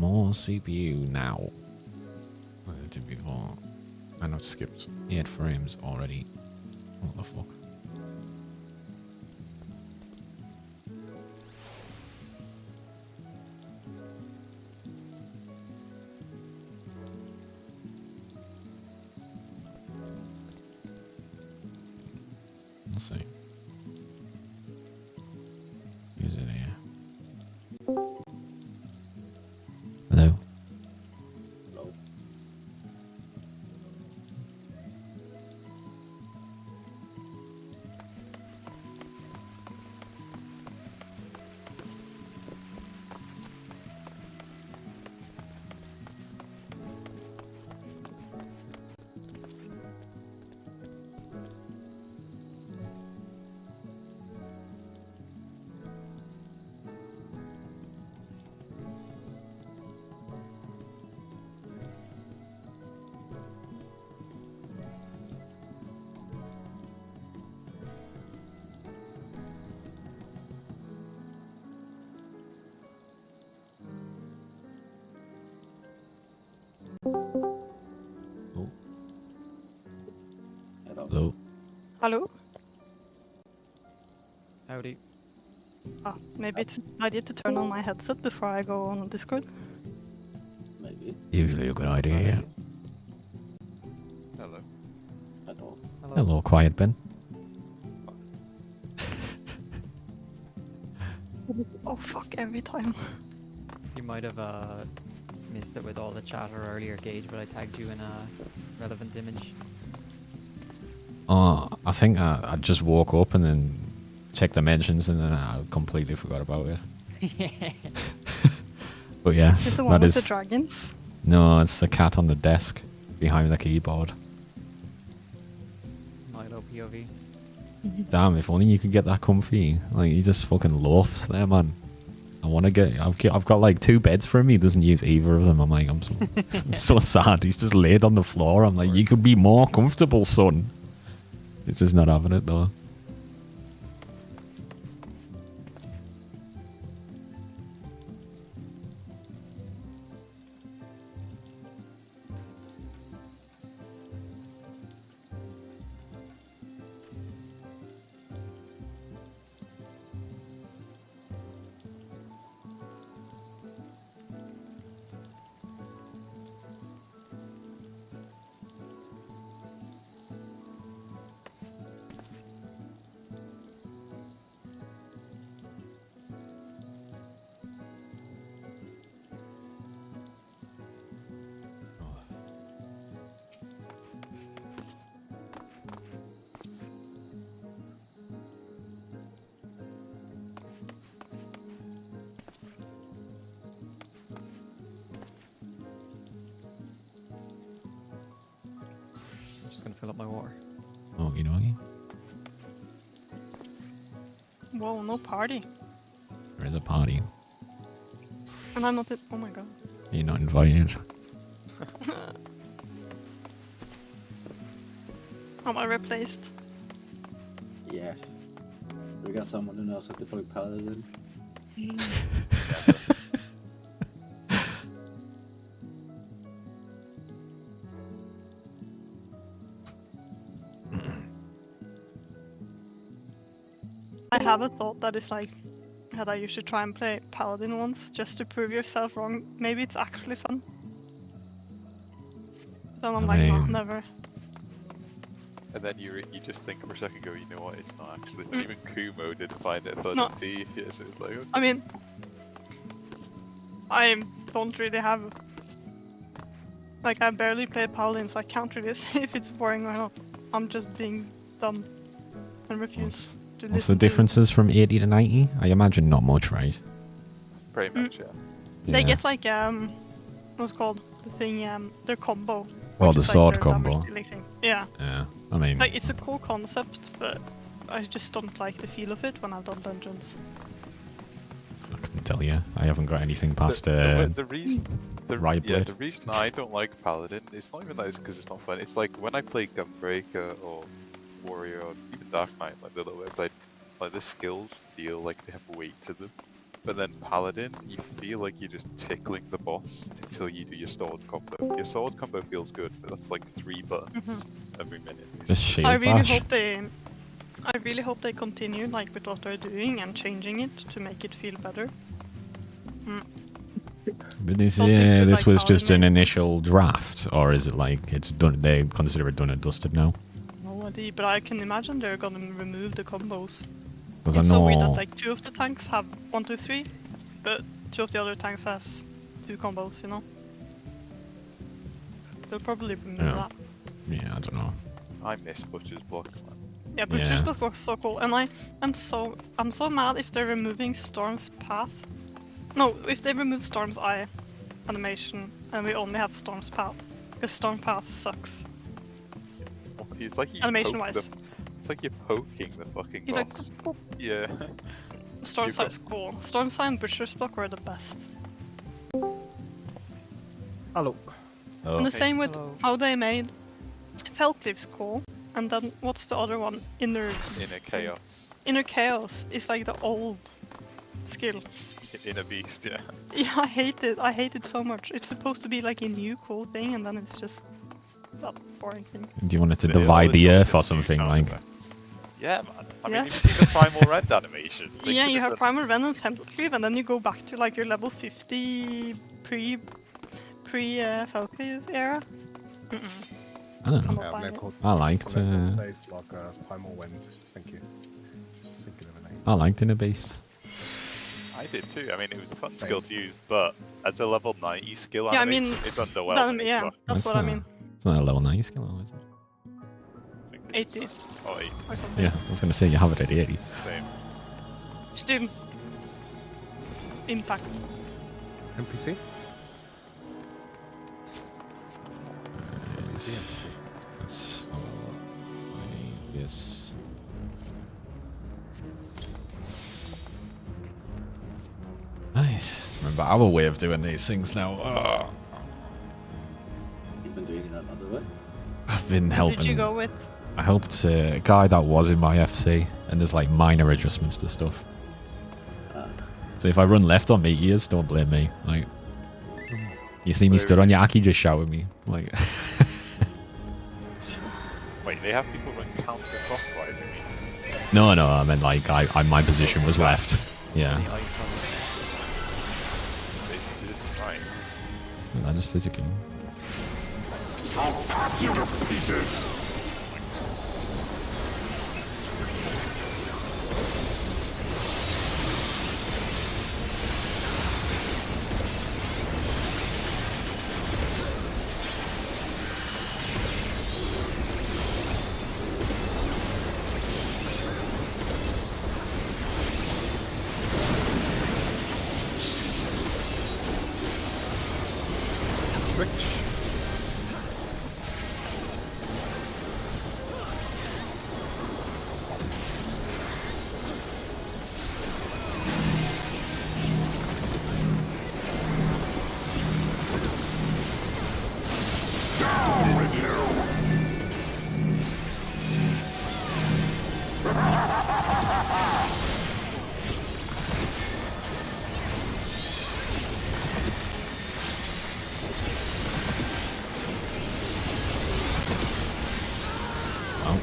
more CPU now. What did I do before? And I've skipped 8 frames already. What the fuck? Let's see. Use it here. Hello? Hello. Oh. Hello. Hello? Hello? Howdy. Ah, maybe it's an idea to turn on my headset before I go on Discord. Maybe. Usually a good idea, yeah. Hello. Hello. Hello, Quiet Ben. Oh fuck, every time. You might have missed it with all the chatter earlier, Gage, but I tagged you in a relevant image. Oh, I think I just woke up and then checked the mentions and then I completely forgot about it. But yeah, Is it the one that with is... the dragons? No, it's the cat on the desk behind the keyboard. Milo POV. Damn, if only you could get that comfy. Like, he just fucking loafs there, man. I want to get... I've got like 2 beds for him. He doesn't use either of them. I'm like, I'm so sad. He's just laid on the floor. I'm like, you could be more comfortable, son. He's just not having it, though. I'm just gonna fill up my water. Okie dokie. Whoa, no party. There is a party. And I'm not oh my god. You're not invited. Am I replaced? Yeah. We got someone who knows how to play Paladin. I have a thought that is like that you should try and play Paladin once just to prove yourself wrong. Maybe it's actually fun. Then I'm I like, no, mean- never. And then you just think for a second, go, you know what? It's not actually. Even Kumo didn't find it fun. not. Yes, it was like. Okay. I mean, I don't really have. Like, I barely played Paladin, so I can't really say if it's boring or not. I'm just being dumb and refuse to What's the listen differences from 80 to 90? I imagine not much, right? Pretty much, yeah. to. They get like what's it called the thing their combo. Well, which the is, like, sword their combo. damage dealing thing. Yeah, Yeah, I mean, like it's a cool concept, but I just don't like the feel of it when I've done dungeons. I couldn't tell you. I haven't got anything past The reason, Right yeah, Blade. the reason I don't like Paladin, it's not even that it's because it's not fun. It's like when I play Gunbreaker or Warrior or even Dark Knight, like the little bit, like the skills feel like they have weight to them. But then Paladin, you feel like you're just tickling the boss until you do your sword combo. Your sword combo feels good, but that's like 3 buttons every minute. Just shield I really bash. hope they continue like with what they're doing and changing it to make it feel better. But this, Don't think this like was just an Paladin. initial draft, or is it like it's done? They consider it done and dusted now? No idea, but I can imagine they're gonna remove the combos. Because I It's so weird that know. like 2 of the tanks have 1, 2, 3, but 2 of the other tanks has 2 combos. You know. They'll probably remove Yeah. that. Yeah, I don't know. I miss Butcher's block, man. Yeah, but Yeah. just Block was so cool, and I'm so mad if they're removing Storm's path. No, if they remove Storm's eye animation and we only have Storm's path, because Storm path sucks. It's like you Animation-wise. It's like you're poking the fucking You like boss. Yeah. Storm's You eye is cool. Storm's eye and Butcher's Block were the best. Hello. Oh. And the same with Hello. how they made Felcliff's cool, and then what's the other one? Inner chaos. Inner Chaos is like the old skill. Inner beast, yeah. Yeah, I hate it. I hate it so much. It's supposed to be like a new cool thing, and then it's just that boring thing. Do you want it to They divide always the got earth this or new something sound like? effect. Yeah, man. I mean, Yeah. you see the Primal Red animation. They Yeah, could you have done- Primal Ren and Felcleave, and then you go back to like your level 50 pre Felcleave era. I don't I'm know. not I'm buying gonna it. call I liked. place like Primal Wind. Thank you. Just thinking of a name. I liked Inner Beast. I did too. I mean, it was a fun Same. skill to use, but as a level 90 skill Yeah, I animation, mean, it's underwhelming. yeah, but that's what I mean. It's not a level 9 skill, is it? I think it's- 80 Oh, 8. or something. Yeah, I was gonna say you have it at 80. Same. Still. Impact. NPC? NPC. Let's have a look. Yes. Right. Remember our way of doing these things now. You've been doing it another way. I've been helping. Did you go with? I helped a guy that was in my FC, and there's like minor adjustments to stuff. So if I run left on meteors, don't blame me. Like, you see me stood on your Aki, just shout at me. Like, Wait, they have people run counterclockwise, you mean? no, I meant like my position was left. Yeah, The icon. This is right. I just physically. Switch. Oh.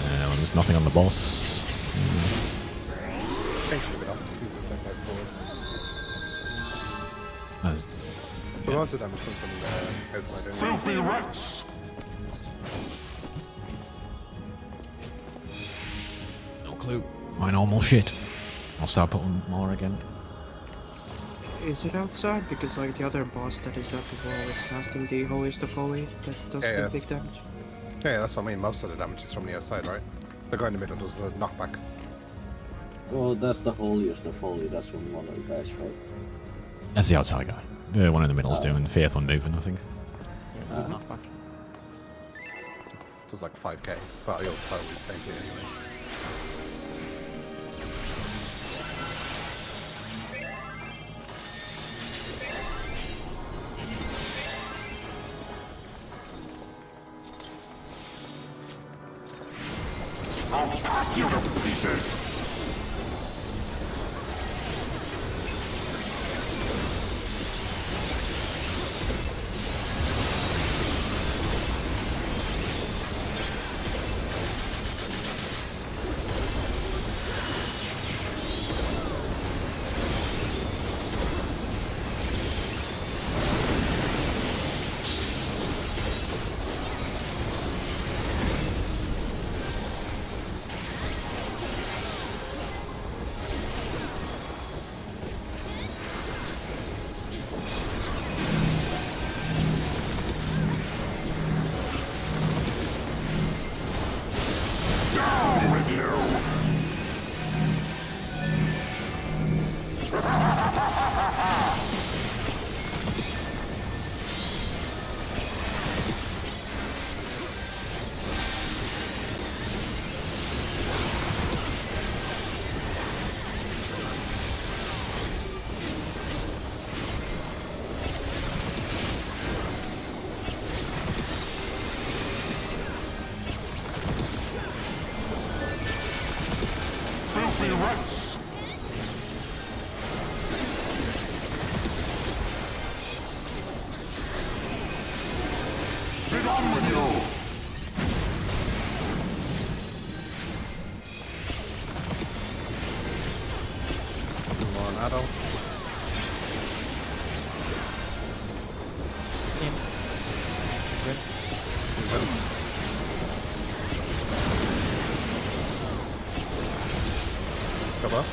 Well, there's nothing on the boss. Thanks for it up. Use the second source. There's But most of them come from outside anyway. no clue. My normal shit. I'll start putting more again. Is it outside? Because like the other boss that is at the wall is casting the Holiest of Holy that does Yeah, the yeah. big damage. Yeah, that's what I mean. Most of the damage is from the outside, right? The guy in the middle does the knockback. Well, that's the holiest of holy. That's from one of the guys, right? That's the outside guy. The one in the middle's doing Faith on moving, I think. Yeah, that's the knockback. Does like 5k. But you'll totally spend it anyway. More on adult. In. Good. Cover.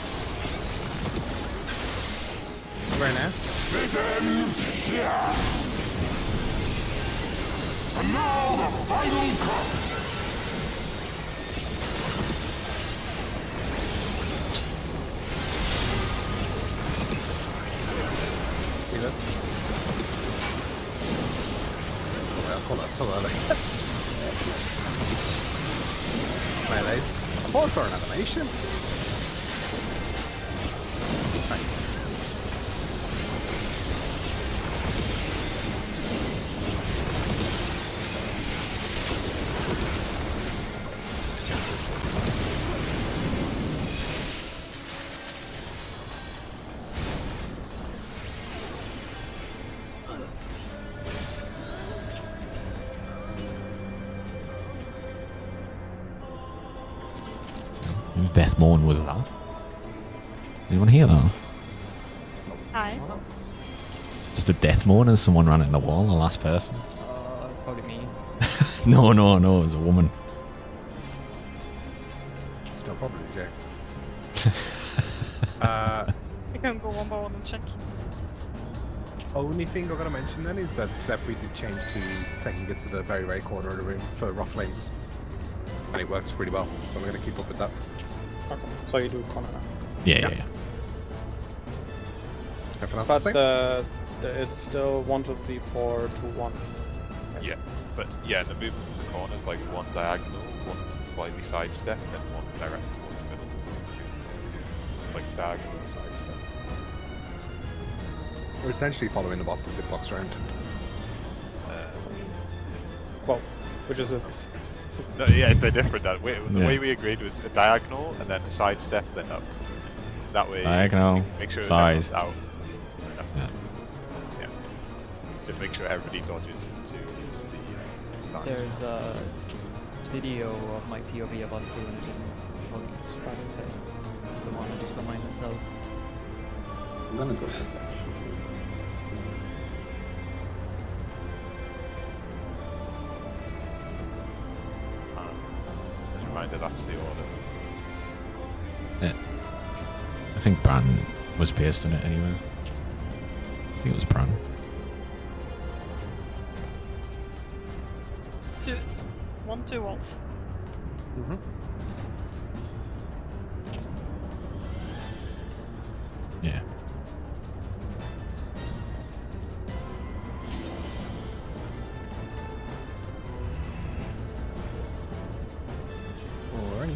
Very nice. This ends here. And now the final cut. See this? Oh, I'll call that so early. Melees. I thought I saw an animation. Nice. Death Mourn was that? Anyone hear that? Hi. Just a death mourn as someone ran in the wall, the last person. It's probably me. No, it was a woman. Still probably Jay. We can go one by one and check. Only thing I'm going to mention then is that we did change to taking it to the very, very corner of the room for rough flames. And it works really well, so I'm going to keep up with that. Okay. So you do corner now. Yeah. Everything else But the it's still 1, 2, 3, 4, 2, 1. Yeah, but yeah, the movement in the corner is like one diagonal, one slightly sidestep, and one direct towards the middle. It's like diagonal and sidestep. same? We're essentially following the boss as it blocks around. Well, which is a No, yeah, they're different. The Yeah. way we agreed was a diagonal and then a sidestep, then up. That way, Diagonal, make sure side. everyone's out. Yeah. Yeah. Just make sure everybody dodges into the start. There's a video of my POV of us doing it in Organs. The one to just remind themselves. I'm gonna go for that. Just a reminder, that's the order. Yeah. I think Bran was based on it anyway. I think it was Bran. 1, 2 walls. Yeah. Alrighty.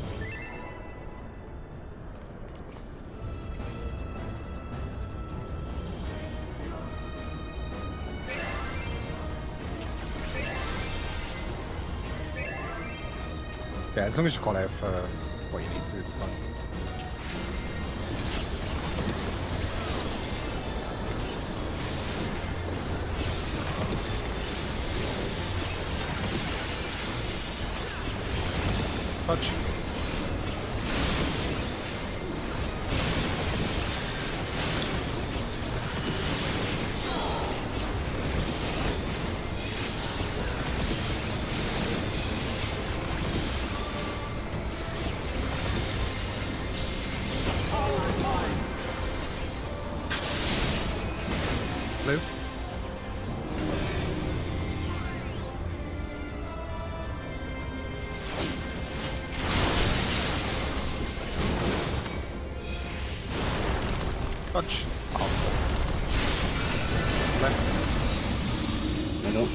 Yeah, as long as you call out for what you need to, it's fine. Touch. Blue. Touch. Left. Middle.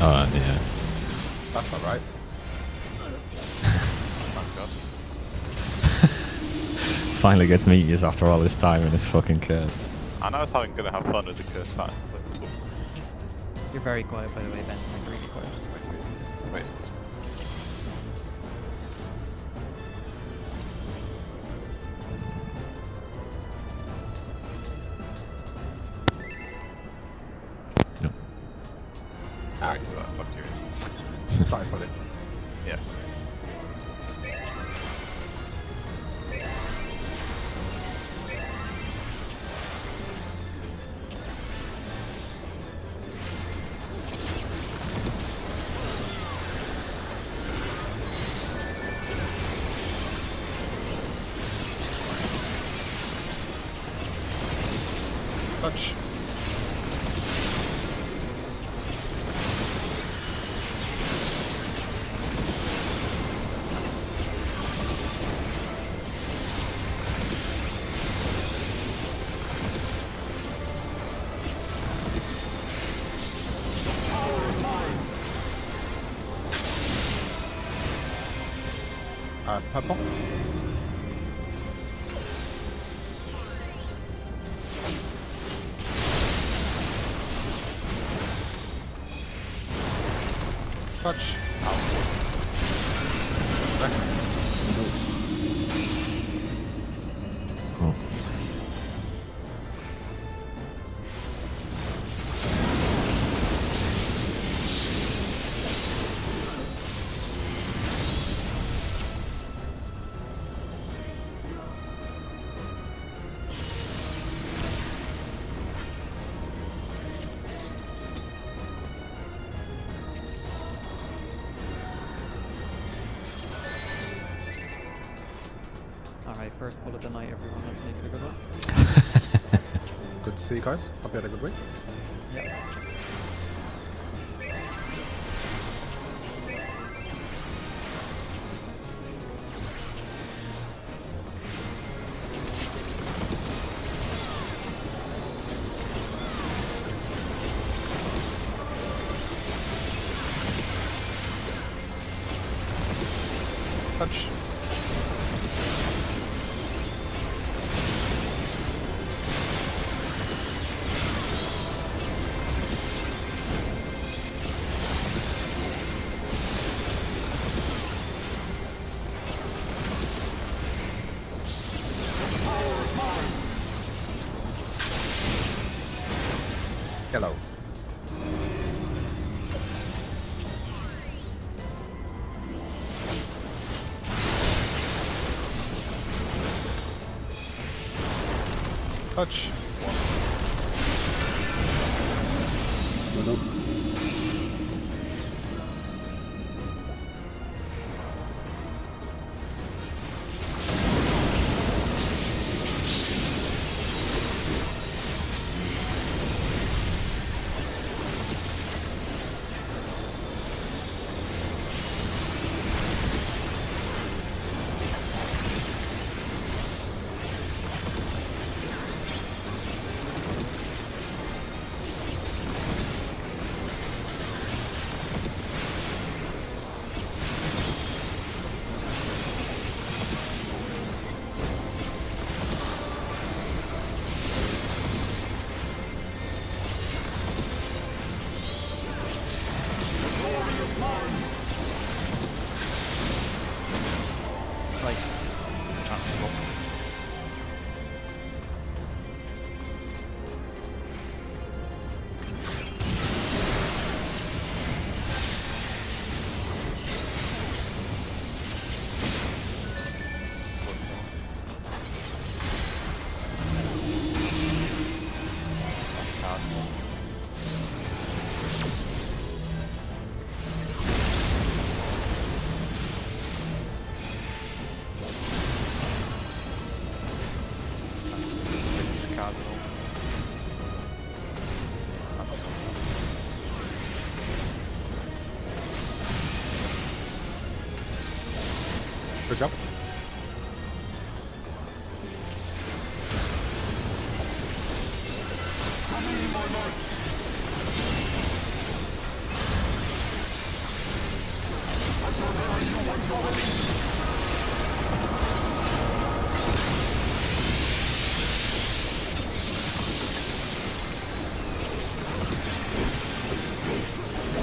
Yeah. That's alright. Thank God. Finally gets Meteors after all this time in this fucking curse. And I was gonna have fun with the curse time. But, You're very quiet, by the way, Ben. Like, really quiet. wait. Yep. Alright. Fuck you. Sorry for it. Yeah. Touch. Purple. Touch. Oh. Alright, first pull of the night, everyone. Let's make it a good one. Good to see you guys. Hope you had a good week. Yep. Touch. Hello. Touch. Good job.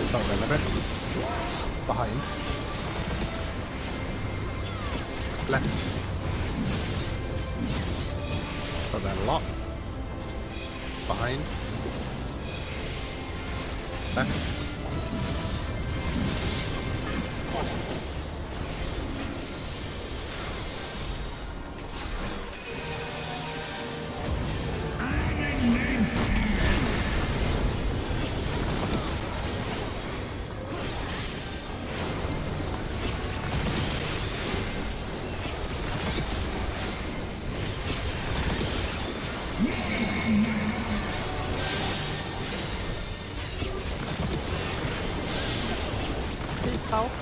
Start there a bit. Behind. Left. Start there a lot. Behind. Left. Please help.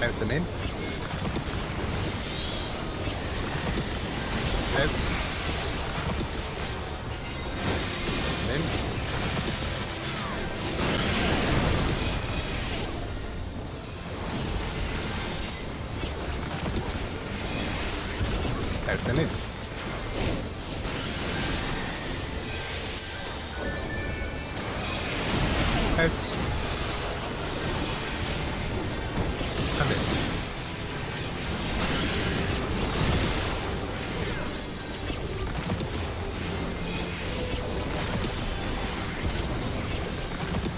Out and in. Out. In. Out and in. Out. And in.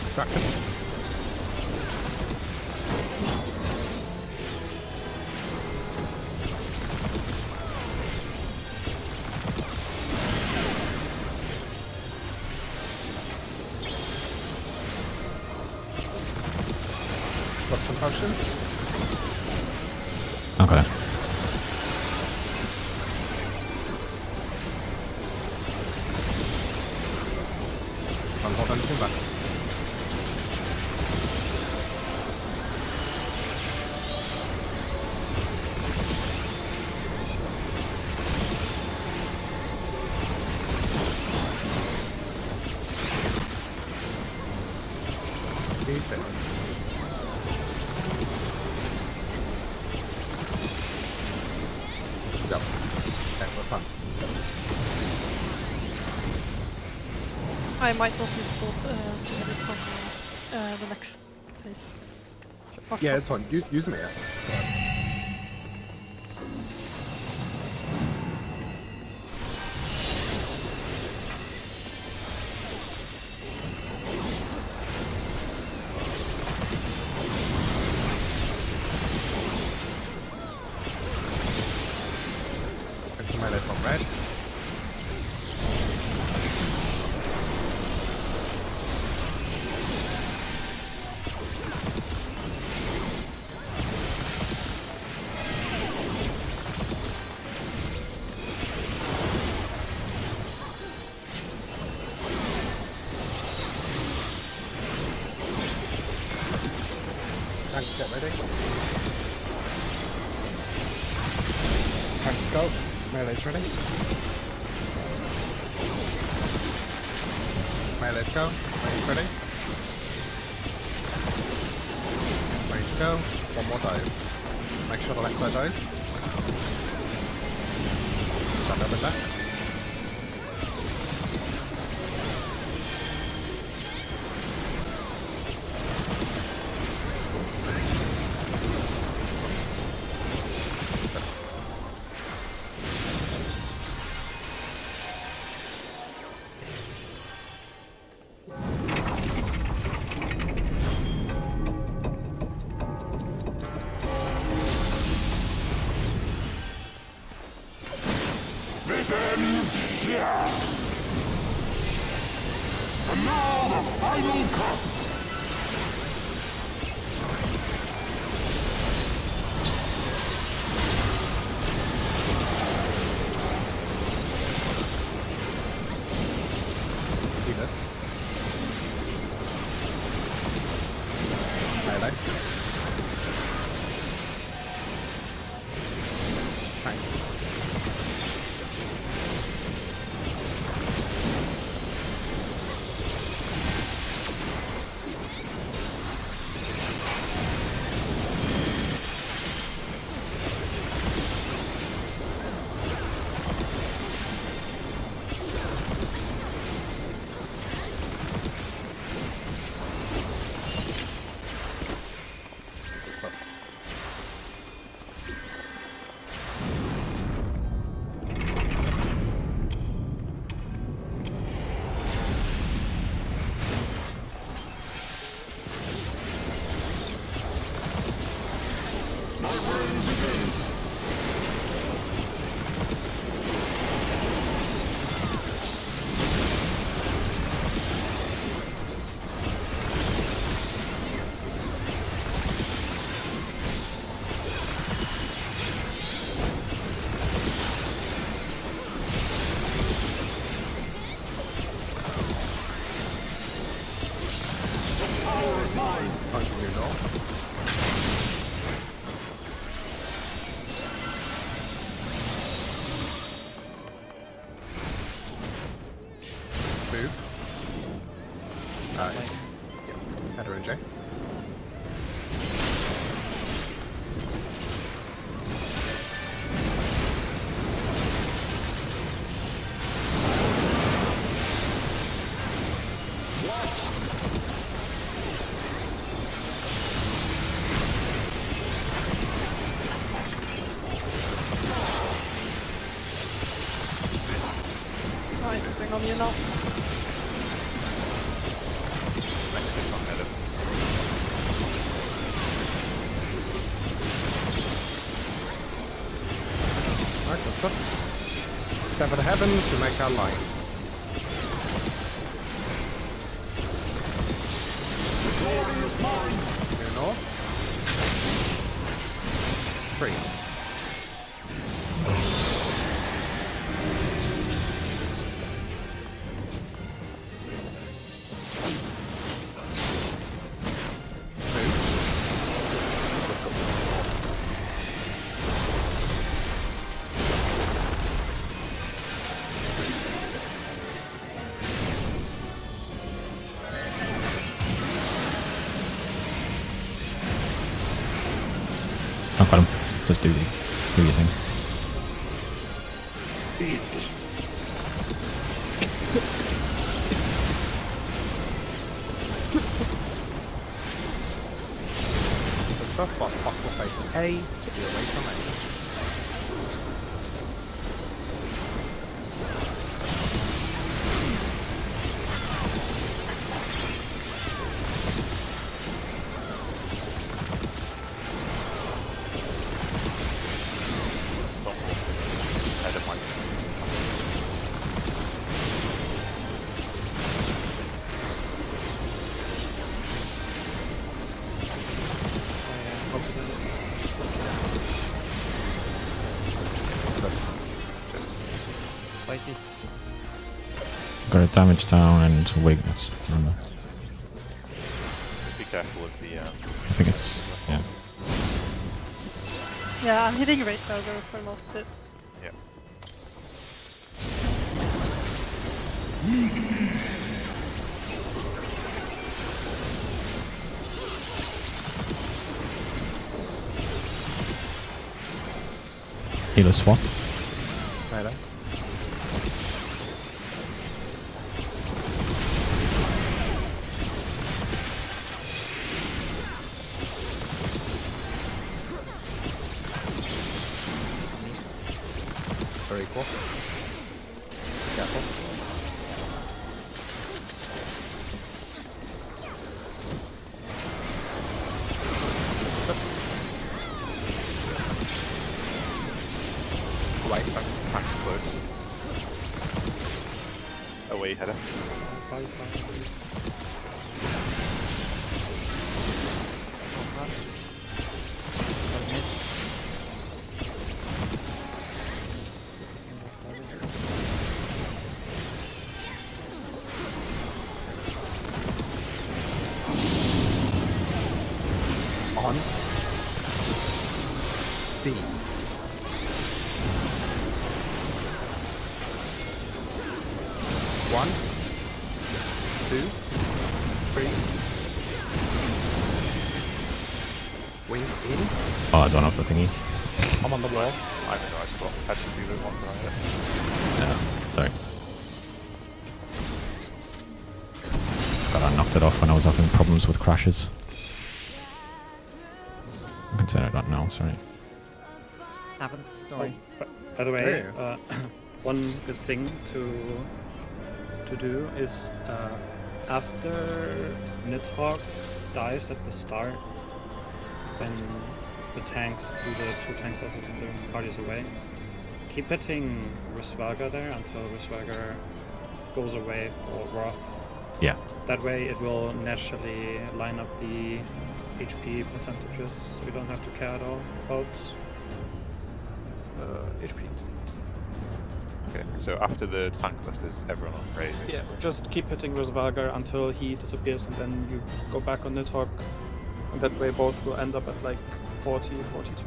Distracted. Got some potions. Okay. Can't hold anything back. Keep it. Go. Okay, we're fun. I might not use gold to edit something the next phase. Yeah, it's fun. Use me. Yeah. Get some melees on red. Thanks, get ready. Thanks, go. Melee's ready. Melee's go. Melee's ready. Ready to go. One more dive. Make sure the left side dies. Stand over back. This ends here. And now the final cut. See this. Melee. Thanks. mine. Continue north. Move. Nice. Yep. Header and J. Focusing on you now. Next is on header. Alright, good stuff. Step for the heavens to make our line. The glory is mine. Continue north. 3. I've got him. Just do your thing. Good stuff. Whilst possible faces A, to be away from A. Header mine. Spicy. Got a damage down and weakness. Remember. Be careful of the. I think it's yeah. Yeah, I'm hitting rate over for most of it. Yeah. Healer swap. Right there. Very equal. Careful. Right, back close. Away header. On. B. One, 2, 3. Wing in. Oh, I don't have the thingy. I'm on the wall. I don't know, I spot had to do the one right. No, sorry. God, I knocked it off when I was having problems with crashes. I can turn it on now, sorry. Happens. Don't worry. By the way, Yeah. one good thing to do is after Nidhogg dies at the start, when the tanks do the 2 tank bosses and the parties away, keep hitting Risvaga there until Risvaga goes away for Wrath. Yeah. That way it will naturally line up the HP percentages, so we don't have to care at all about HP. Okay, so after the tank busters, everyone on prey. Yeah, basically. just keep hitting Rosvalgar until he disappears, and then you go back on Nidhogg. And that way both will end up at like 40, 42.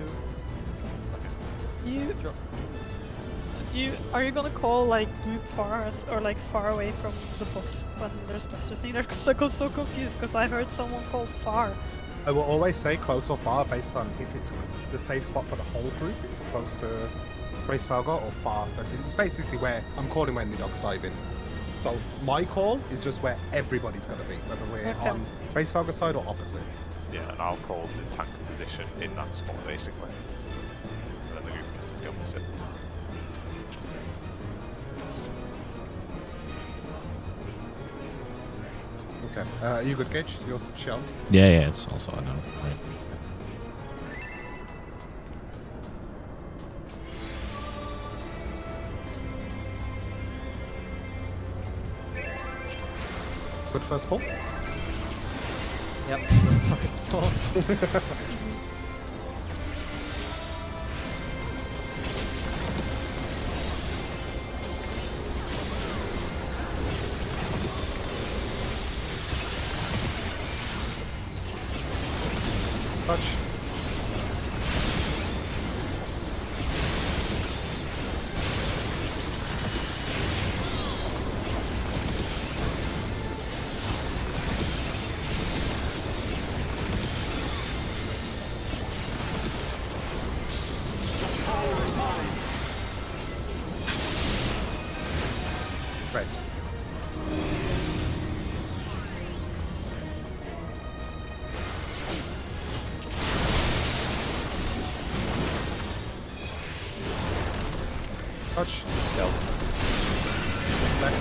Are you gonna call like group far or like far away from the bus when there's busters either? Because I got so confused because I heard someone called far. I will always say close or far based on if it's the safe spot for the whole group. It's close to Racefelgar or far. It's basically where I'm calling when Nidhogg's diving. So my call is just where everybody's going to be, whether we're on Racefelgar side or opposite. Yeah, and I'll call the tank position in that spot basically. And then the group gets to the opposite. Okay. Are you good, Gage? Your shell? Yeah, it's also I know. Right. Good first pull. Yep. First pull. Touch. Right. Touch. Del. Left.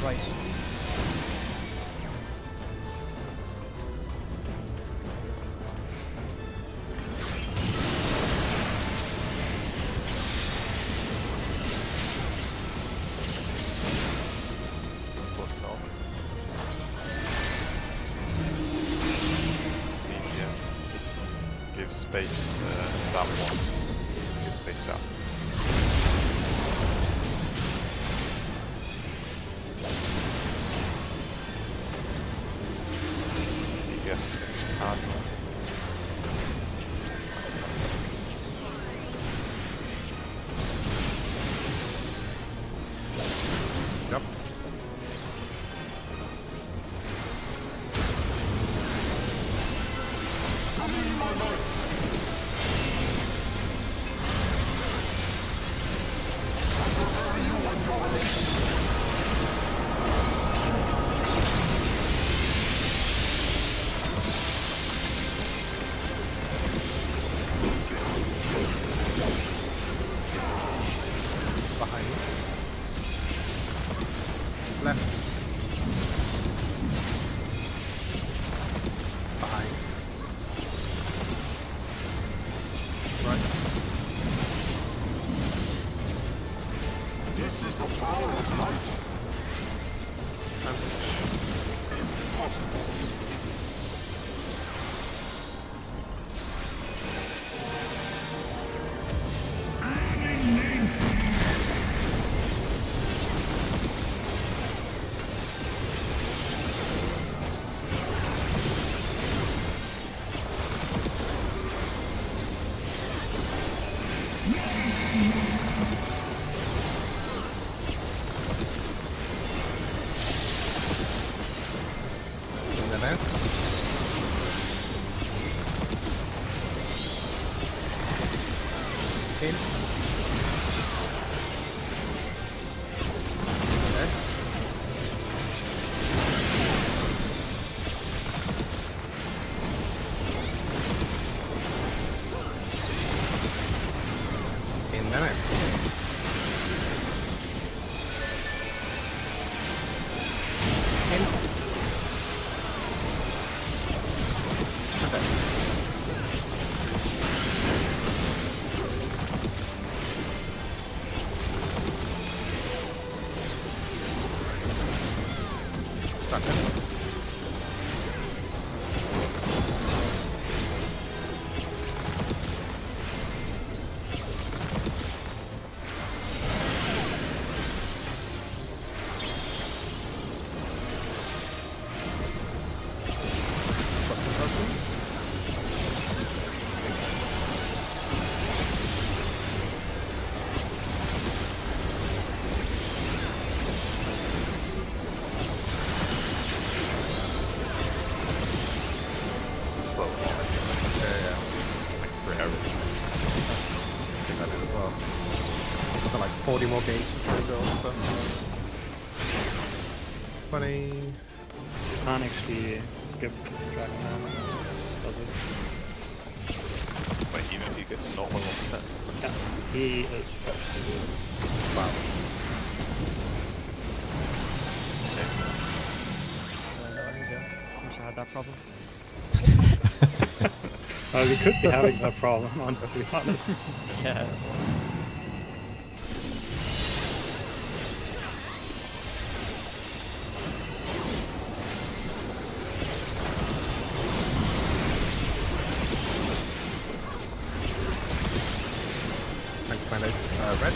Right. What's off? Media. Give space that one. Give space that. Yes. Cardinal. Yep. Behind. Left. Behind. Right. This is the power of light. And then out. In. Okay. In there. In. Okay. think I did as well. I've got like 40 more games to try and build, so. 20. You can't actually skip Dragonong. Just does it. Like, even if he gets not 1-1%. Yeah, he is first. Wow. Wish I had that problem. We could be having that problem, to be honest. Yeah. Thanks, man. Red.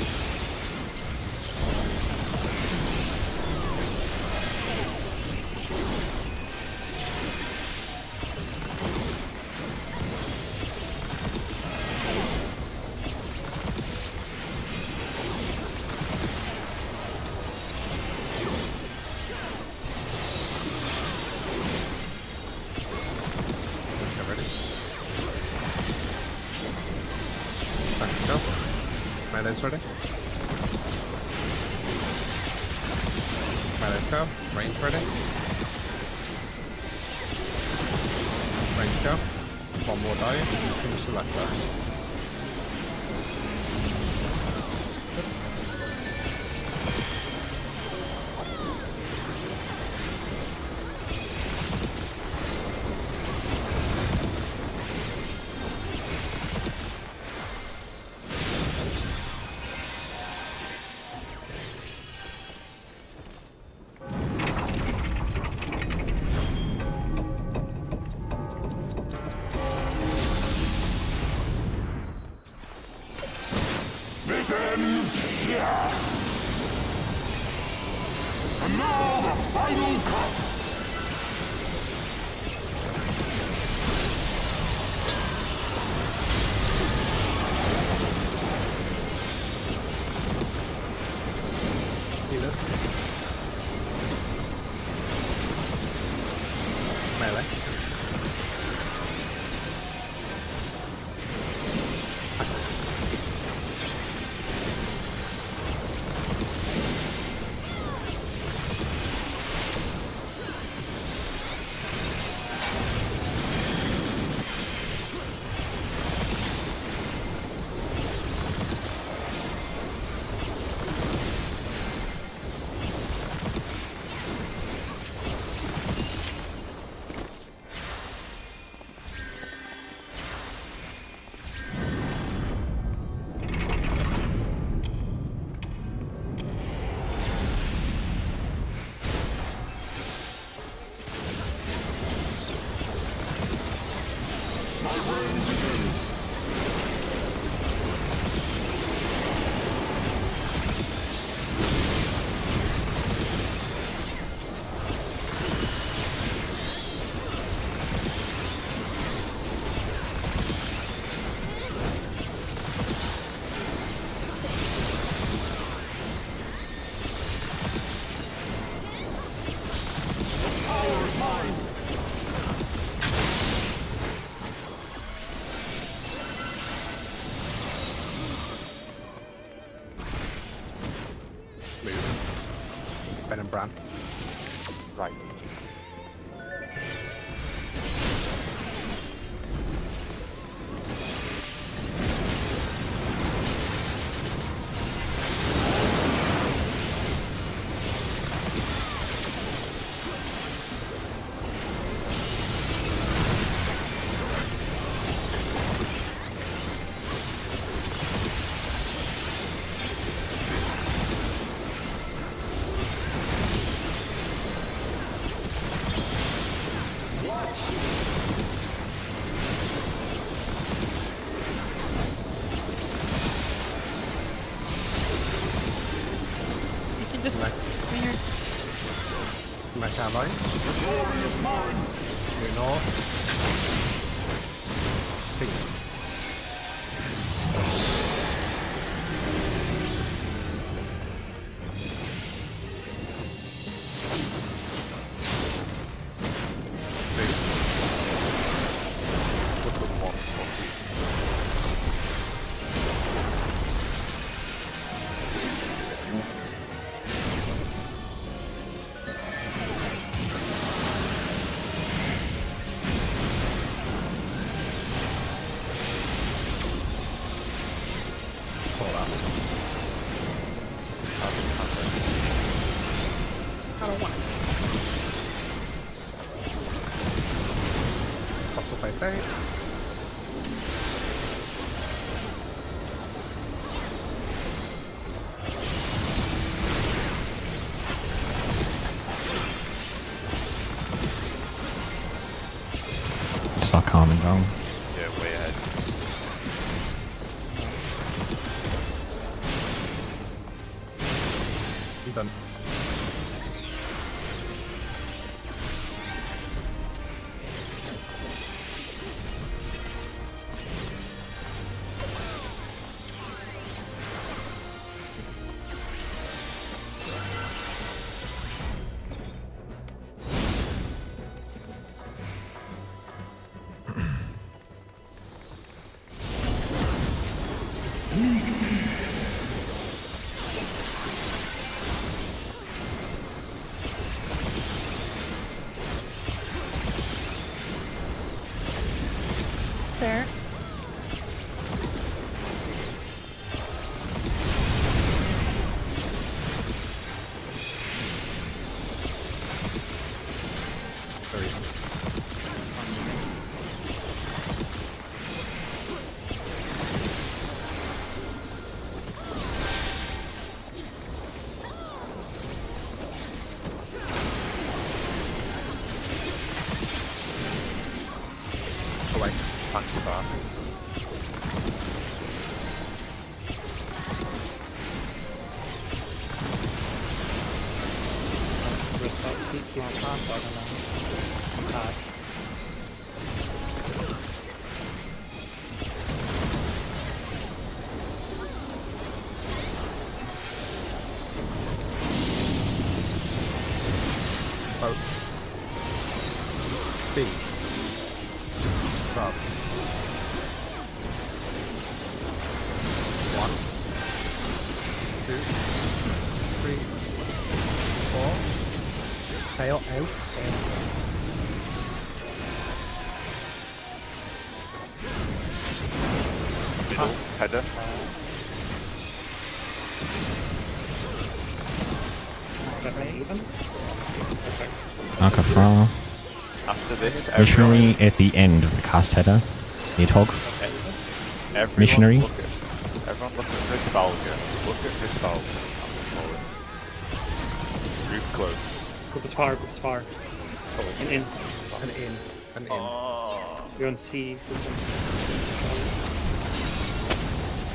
Melee ready. Melee's go. Range ready. Range go. One more die. Finish the left die. Ends here. And now the final cup. Heal us. Melee. Ben and Bran. Right. You can just swing her. Mech ally. Due north. Sing. Look at 1 or 2. Saw that. I don't want it. Fossil face 8. Start calming down. Yeah, way ahead. I'm done. There. Very good. Away. Thanks, fast. Keep on pass, I don't know. Pass. Close. B. Drop. 1, 2, 3, 4. Tail out. Middle, header. Okay, Frala. After this, Missionary at the end of the cast header. Nidhogg. everyone Missionary. Everyone look at Trafalgar. Look at Trafalgar. Group close. Group is far, group is far. And in. And in. And in. You're on C.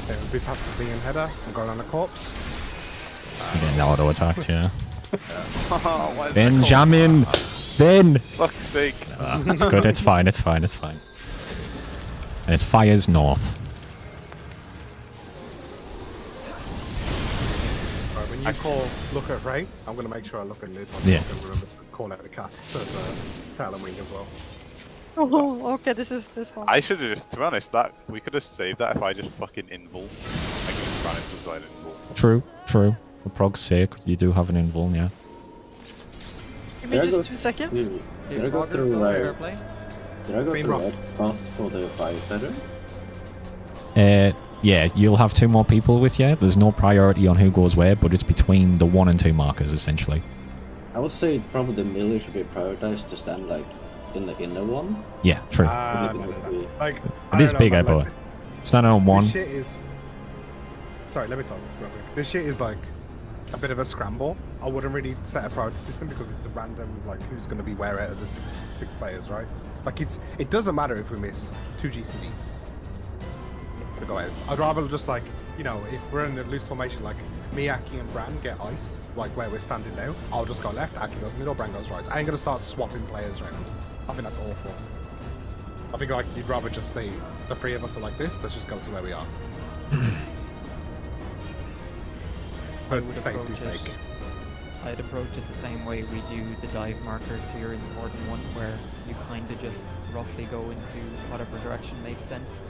Okay, we'll be passively in header. I'm going on a corpse. Getting auto attacked, yeah. Why is that Benjamin! Ben! Fuck's sake. It's good, it's fine, it's fine, it's fine. And it's fires north. Right, when you call look at Ray, I'm going to make sure I look at Lid. Yeah. And remember to call out the cast of Tail and Wing as well. Oh, okay, this is this one. I should have just, to be honest, that we could have saved that if I just fucking invul. I could have ran into the side invul. True, true. For prog's sake, you do have an invul, yeah. Give me There just goes- 2 seconds. Did If I go Rogger's through still like? fair play. Did I go Clean through rough. red path for the firefighter? Yeah, you'll have 2 more people with you. There's no priority on who goes where, but it's between the 1 and 2 markers essentially. I would say probably the melee should be prioritized to stand like in the inner one. Yeah, true. No. Like, It is bigger, but standing on 1. This shit is. Sorry, let me talk real quick. This shit is like a bit of a scramble. I wouldn't really set a priority system because it's a random like who's going to be where out of the six players, right? Like it doesn't matter if we miss 2 GCDs to go out. I'd rather just like, you know, if we're in a loose formation, like me, Aki, and Bran get ice, like where we're standing now, I'll just go left, Aki goes middle, Bran goes right. I ain't gonna start swapping players around. I think that's awful. I think like you'd rather just say the 3 of us are like this, let's just go to where we are. For would safety's approach it- sake. I'd approach it the same way we do the dive markers here in Thornton 1, where you kind of just roughly go into whatever direction makes sense.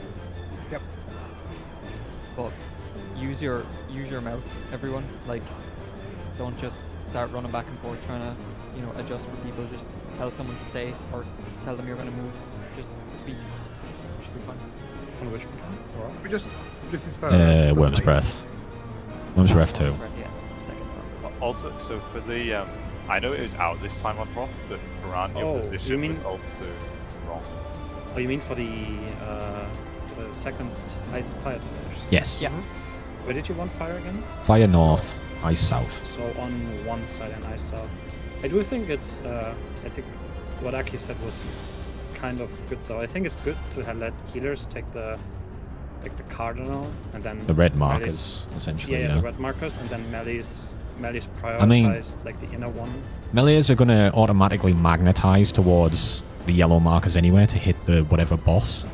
Yep. But use your mouth, everyone. Like, don't just start running back and forth trying to, you know, adjust for people. Just tell someone to stay or tell them you're going to move. Just speak. Should be fine. On which mechanic? Alright. We just. This is for. Worm's Breath. Worm's Breath 2. Yes, second one. Also, so for the, I know it was out this time on Roth, but Bran, your Oh, position you mean- was also wrong. Oh, you mean for the second ice fire damage? Yes. Yeah. Where did you want fire again? Fire north, ice south. So on one side and ice south. I do think it's. I think what Aki said was kind of good though. I think it's good to have let healers take the cardinal and then The red melees- markers, essentially. Yeah, Yeah, the red markers and then melees prioritized I mean- like the inner one. Melees are going to automatically magnetize towards the yellow markers anyway to hit the whatever boss.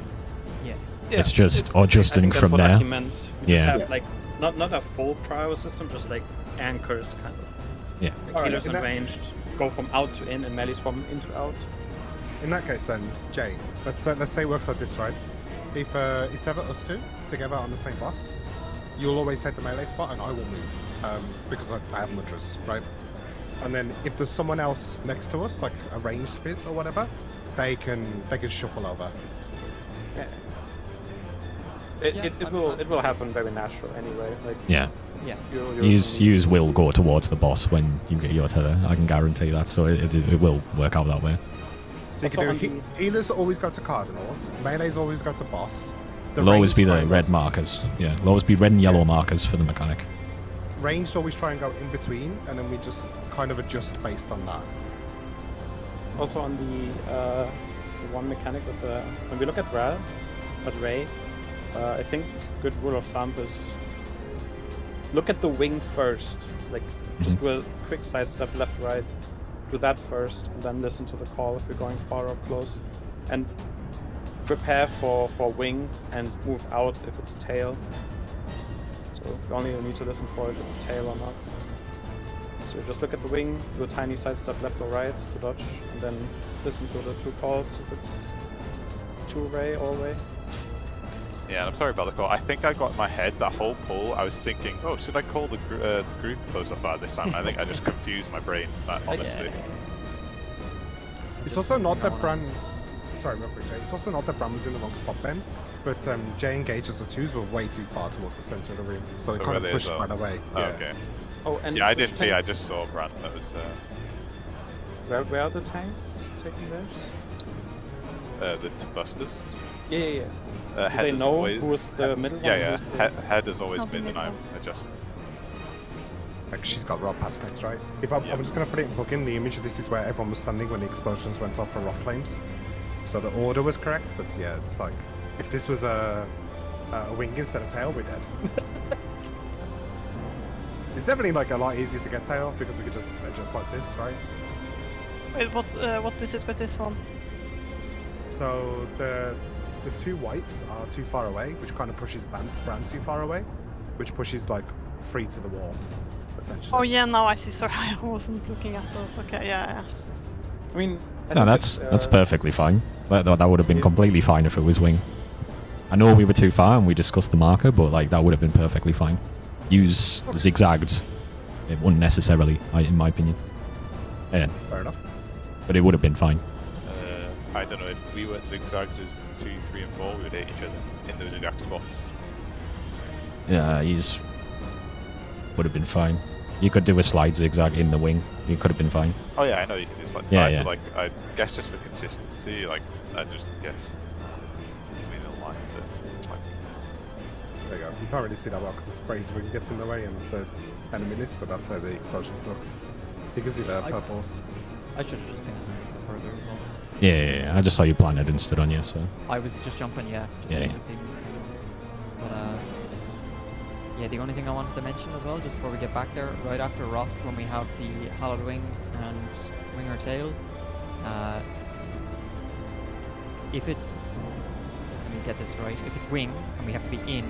Yeah. It's just adjusting I think that's from what there. Aki meant. We Yeah. just have like not a full prio system, just like anchors kind of. Yeah. Like Alright, healers in that- and ranged go from out to in and melees from in to out. In that case, then, Jay, let's say it works like this, right? If it's ever us 2 together on the same boss, you'll always take the melee spot and I will move because I have mudras, right? And then if there's someone else next to us, like a ranged fizz or whatever, they can shuffle over. Yeah. Yeah, It will happen very natural anyway. Like Yeah. Yeah. Use will go towards the boss when you get your tether. I can guarantee that. So it will work out that way. So you Also can on do healers always go to cardinals, melees always go to boss. It'll always be ranged the try and red go- markers. Yeah, it'll always be red and yellow markers for the mechanic. Ranged always try and go in between, and then we just kind of adjust based on that. Also on the one mechanic with the when we look at Ray, I think good rule of thumb is look at the wing first. Like just do a quick sidestep left right, do that first, and then listen to the call if you're going far or close, and prepare for wing and move out if it's tail. So you only need to listen for if it's tail or not. So just look at the wing, do a tiny sidestep left or right to dodge, and then listen to the 2 calls if it's 2-ray or way. Yeah, and I'm sorry about the call. I think I got in my head that whole pull. I was thinking, oh, should I call the group close up this time? I think I just confused my brain, honestly. It's also not that Bran. Sorry, real quick, Jay. It's also not that Bran was in the wrong spot then, but Jay engages the 2s were way too far towards the center of the room, so it So kind were of they pushed as well? Bran away. Oh, Yeah. okay. Oh, and Yeah, I which didn't see. tank- I just saw Brant. That was Where are the tanks taking theirs? the Busters. Yeah. Do Head they has know always- who's the middle one? Yeah. Who's the... Head has always I'll be been, and middle. I'm adjusting. Like she's got Rob past next, right? If I'm, Yeah. I'm just gonna put it in plugin. The image. This is where everyone was standing when the explosions went off for rock flames. So the order was correct, but yeah, it's like if this was a wing instead of tail, we're dead. It's definitely like a lot easier to get tail because we could just adjust like this, right? Wait, what is it with this one? So the 2 whites are too far away, which kind of pushes Bran too far away, which pushes like free to the wall, essentially. Oh yeah, now I see. Sorry, I wasn't looking at those. Okay, yeah. I mean, I No, think that's perfectly fine. That would have been completely fine if it was wing. I know we were too far and we discussed the marker, but like that would have been perfectly fine. Use zigzagged unnecessarily, in my opinion. Yeah. Fair enough. But it would have been fine. I don't know, if we went zigzags as 2, 3, and 4, we would hit each other in those exact spots. Yeah, he's would have been fine. You could do a slide zigzag in the wing. You could have been fine. Oh yeah, I know you can do slides, Yeah, but yeah. I feel like, I guess just for consistency, like, I just guess between the line, but it's fine. There you go. You can't really see that well because the Brazen Wing gets in the way and the enemy list, but that's how the explosions looked. You can see the purples. I should have just been further as well. Yeah. I just saw you planted and stood on you, so. I was just jumping, yeah. Just Yeah, so you yeah. could see me. But yeah, the only thing I wanted to mention as well, just before we get back there, right after Roth, when we have the Hallowed Wing and Winger Tail, if it's, let me get this right, if it's wing and we have to be in,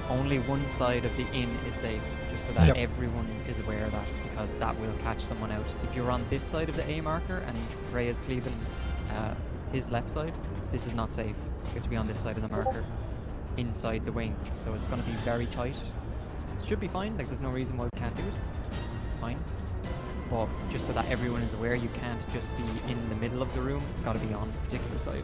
only one side of the in is safe, just so that Yep. everyone is aware of that, because that will catch someone out. If you're on this side of the A marker and Ray is cleaving his left side, this is not safe. You have to be on this side of the marker, inside the wing, so it's going to be very tight. It should be fine, like there's no reason why we can't do it, it's fine. But just so that everyone is aware, you can't just be in the middle of the room, it's got to be on a particular side.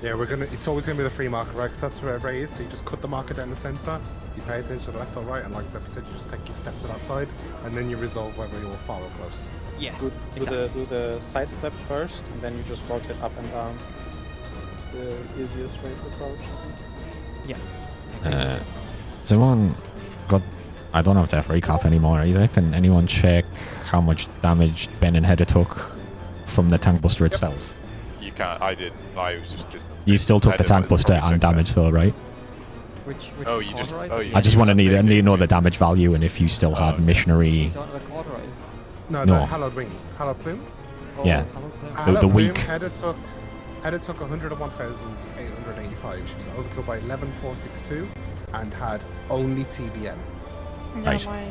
Yeah, it's always going to be the free marker, right? Because that's where Ray is. So you just cut the marker down the centre, you pay attention to the left or right, and like Zephyr said, you just take your step to that side, and then you resolve whether you're far or close. Yeah, Do exactly. the side step first, and then you just rotate up and down. It's the easiest way to approach, I think. Yeah. Has anyone got... I don't have to have recap anymore either. Can anyone check how much damage Ben and Header took from the tank buster itself? You can't, I did, I was just... You still took the tank buster and damage though, right? Which Oh, you just- cauterize oh, it? you I just want to need to know the damage value and if you still had okay. missionary... You don't have a cauterize? No, No. the Hallowed Wing. Hallowed Plume? Oh, Yeah. hello, Clem. Hallowed the Plume, weak. Header took 101,885. She was overkilled by 11,462 and had only TBM. Yeah, Right. my... I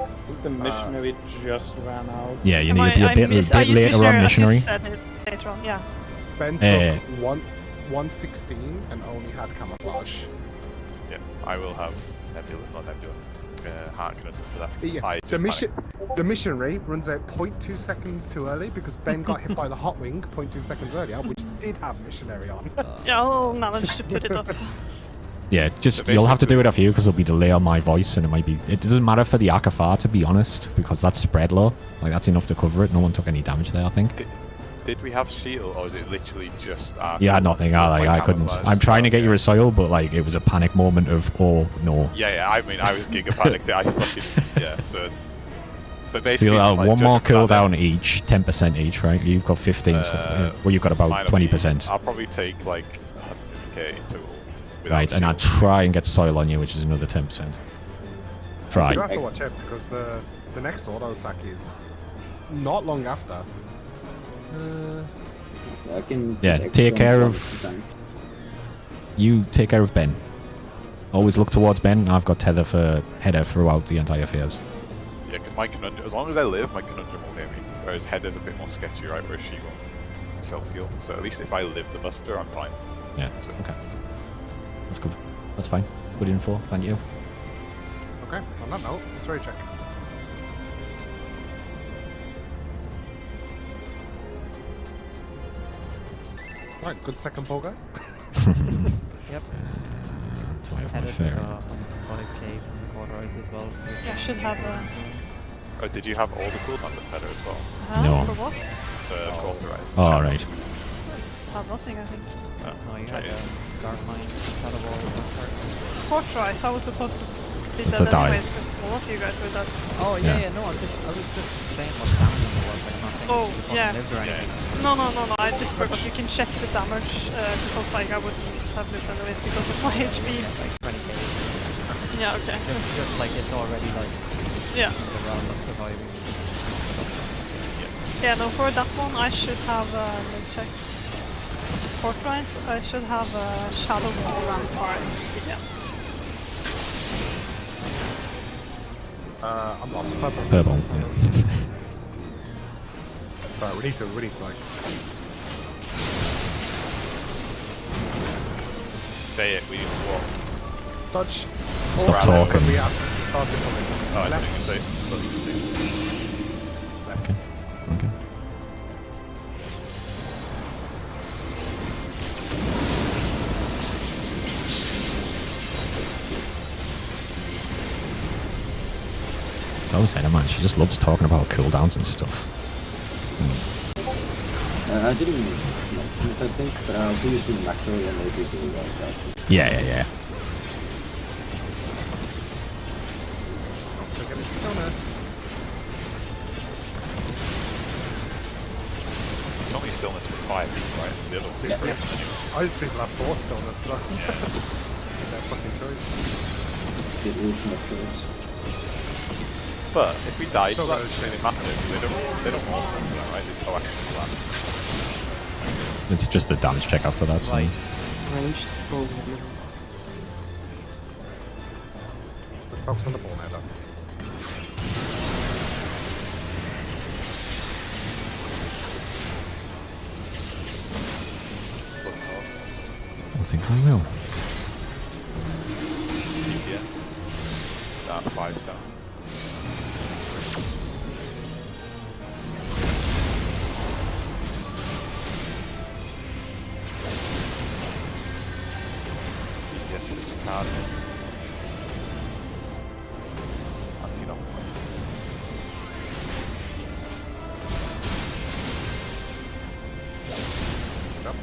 think the missionary just ran out. Yeah, you Am need to be I a bit used later on as you missionary. said it later on, yeah. Ben Eh. took 116 and only had camouflage. Yeah, I will have Nebula, not Nebula, Harkonnen for that. Yeah, I the just the missionary runs out 0.2 seconds too early because Ben got hit by the hot wing 0.2 seconds earlier, which did have missionary on. Yeah, I'll manage to put it up. Yeah, just So you'll have to do basically- it off you because there'll be delay on my voice and it might be... It doesn't matter for the Akafar, to be honest, because that's spread low. Like, that's enough to cover it. No one took any damage there, I think. Did we have shield, or was it literally just our... You had nothing. I couldn't... I'm trying to get you a soil, but, like, it was a panic moment of, oh, no. Yeah, I mean, I was giga panicked. I fucking... Yeah, so... But So basically... you'll have like, one more just about cooldown each, 10% each, right? You've got 15, so, well, you've got about mine will be- 20%. I'll probably take, like, 100k in total. without Right, and I'll shield. try and get soil on you, which is another 10%. Try. You have to watch out because the next auto attack is not long after. So I can Yeah, get take extra care on of- the tank. You take care of Ben. Always look towards Ben. I've got Header throughout the entire phase. Yeah, because my conundrum... As long as I live, my conundrum will hit me. Whereas Header's a bit more sketchy, right? Whereas she won't self-heal. So at least if I live the buster, I'm fine. Yeah, So- okay. That's good. That's fine. Good info. Thank you. Okay, on that note, let's recheck. Right, good second pull, guys. Yep. So I have my Headed fair. 5k from the cauterize as well. Yeah, I should have Oh, did you have all the cooldown with Header as well? No. For what? Cauterize. All right. Have nothing, I think. No, you had yeah. Dark Mind, Shadow Wall, that part. Fortrice, I was supposed to be It's a dead dive. anyways, but all of you guys with that. Oh, Yeah. yeah, no, I was just saying what the damage number was, like, I'm not saying Oh, you fucking yeah. lived or anything. No, I just forgot you can check the damage, because I was like, I wouldn't have lived anyways because of my HP. Like 20k. Yeah, okay. Just like it's already like Yeah. in the realm of surviving. Yeah, no, for that one I should have, let me check. Fortrice, I should have a Shadow Wall Rampart. Yeah. I'm lost. Purple. Purple. Yeah. Sorry, we need to like. Say it, we need to walk. Dodge. Stop Talk, talking. We have to start it from Oh, I left. didn't even say it. Left. Okay. always said her, man. She just loves talking about cooldowns and stuff. I didn't mention it, I think, but I'll do it in macro and maybe do that. Yeah. Look at its stillness. It's only stillness for 5 each, right? The other 2 for each anyway. I just people have 4 stillness, so. Their fucking choice. The ultimate choice. But if we die to So that, good. it matters. They don't want that, right? They coaxial that. It's just a damage check after that, so. Right. Ranged. Oh, no. Let's focus on the ball now, though. I think I will. Yeah. That 5-star. Yes, it's a card. Anti-knock. Yep.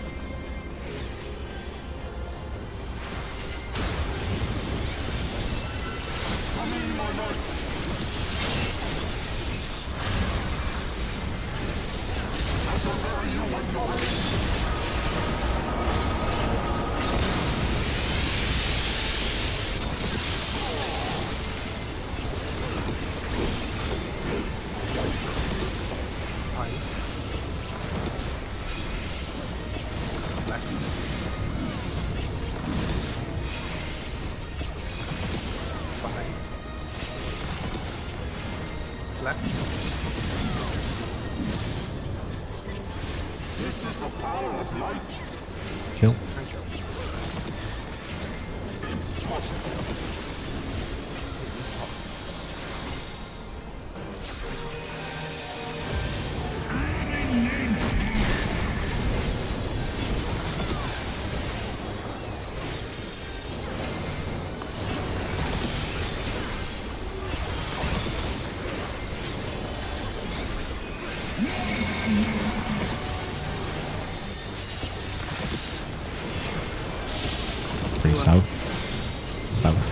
Left. This is the power of light. Kill. And jump. Pretty south. South.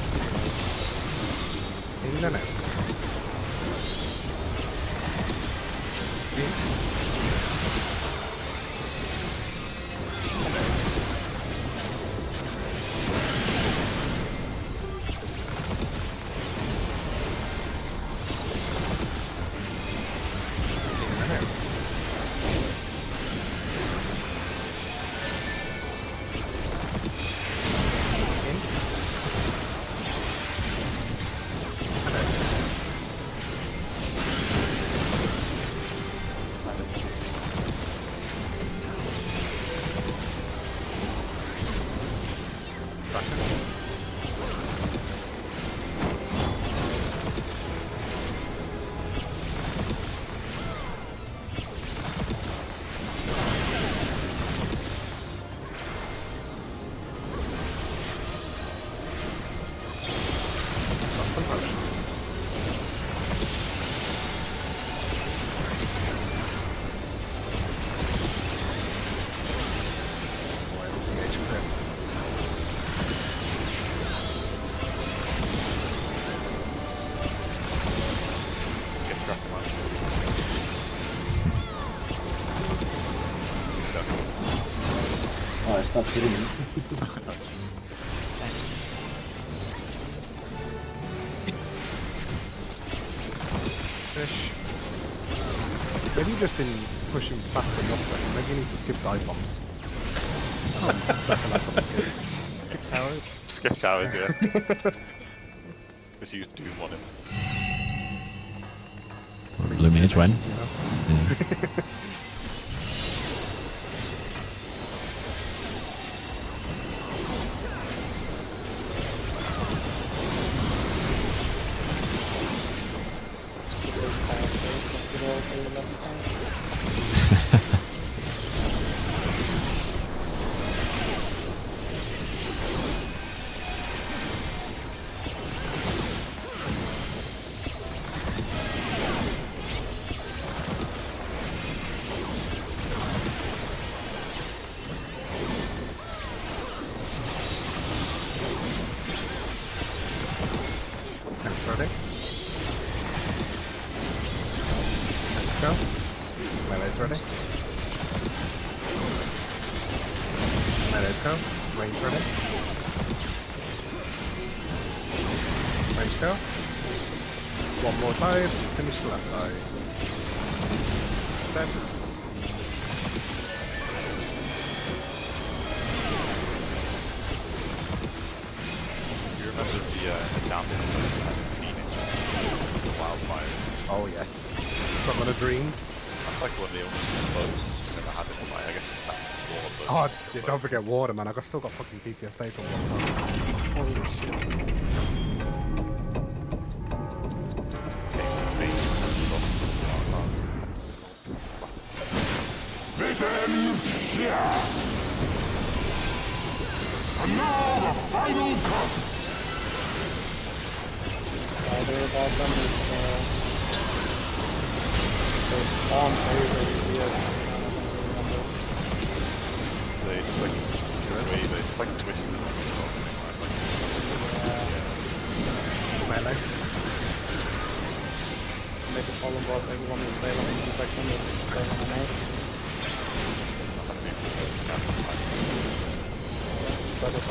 In and out. In and out. Some potions. Boy, the edge was in. Get struck once. Oh, I stopped hitting me. Fish. Maybe you've just been pushing fast enough, so maybe you need to skip dive bombs. That's on the skip. Skip towers. Skip towers, yeah. Because you do want it. Blue mage when? You know? Yeah. ready. Let's go. Melee's ready. Melee's go. Range ready. Range go. One more side. Finish the left side. Step. You remember the damage of Phoenix, the wildfires? Oh yes. Summon a dream. That's like one of the only bugs I've ever had in my, I guess that's water, but Oh, yeah, don't forget water, man. Still got fucking PTSD from water. Holy shit. This ends here. And now the final cut. Other about them is the spawn area weird. they just like twisted. Melee. Make a fallen boss, everyone is available in protection is going on an That is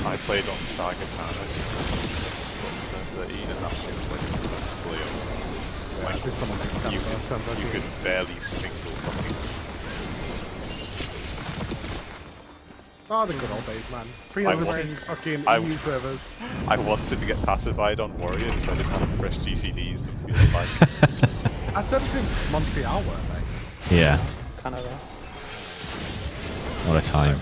I played on Sagatanas, but the Eden actually was like blue. Yeah, I did someone next time. You could barely single fucking. Oh, the good old days, man. 300 wanted- fucking I- EU servers. I wanted to get pacified on Warrior, so I didn't have to press GCDs to feel like. I servers in Montreal, weren't they? Yeah. Canada. What a time.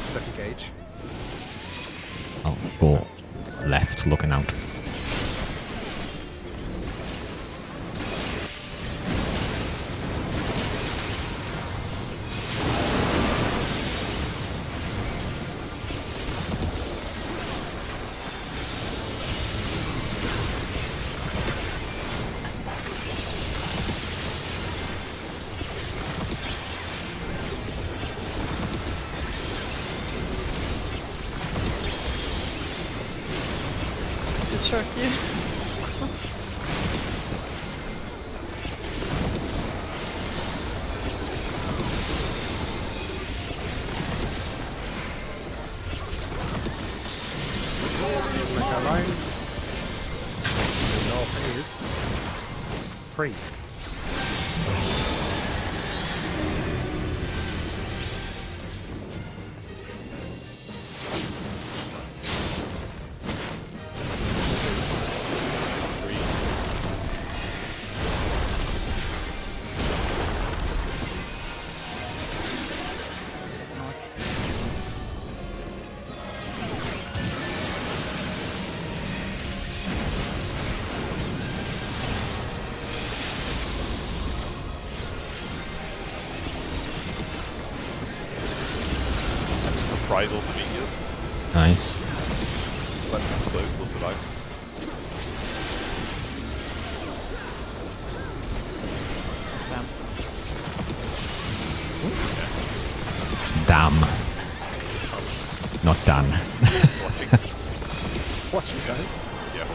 Step engage. I'll go left, looking out. Turkey. Like a line. The north is free. Reprise all the meteors. Nice. Let them explode, they'll survive. Damn. Not done. Watch me, guys. Yeah.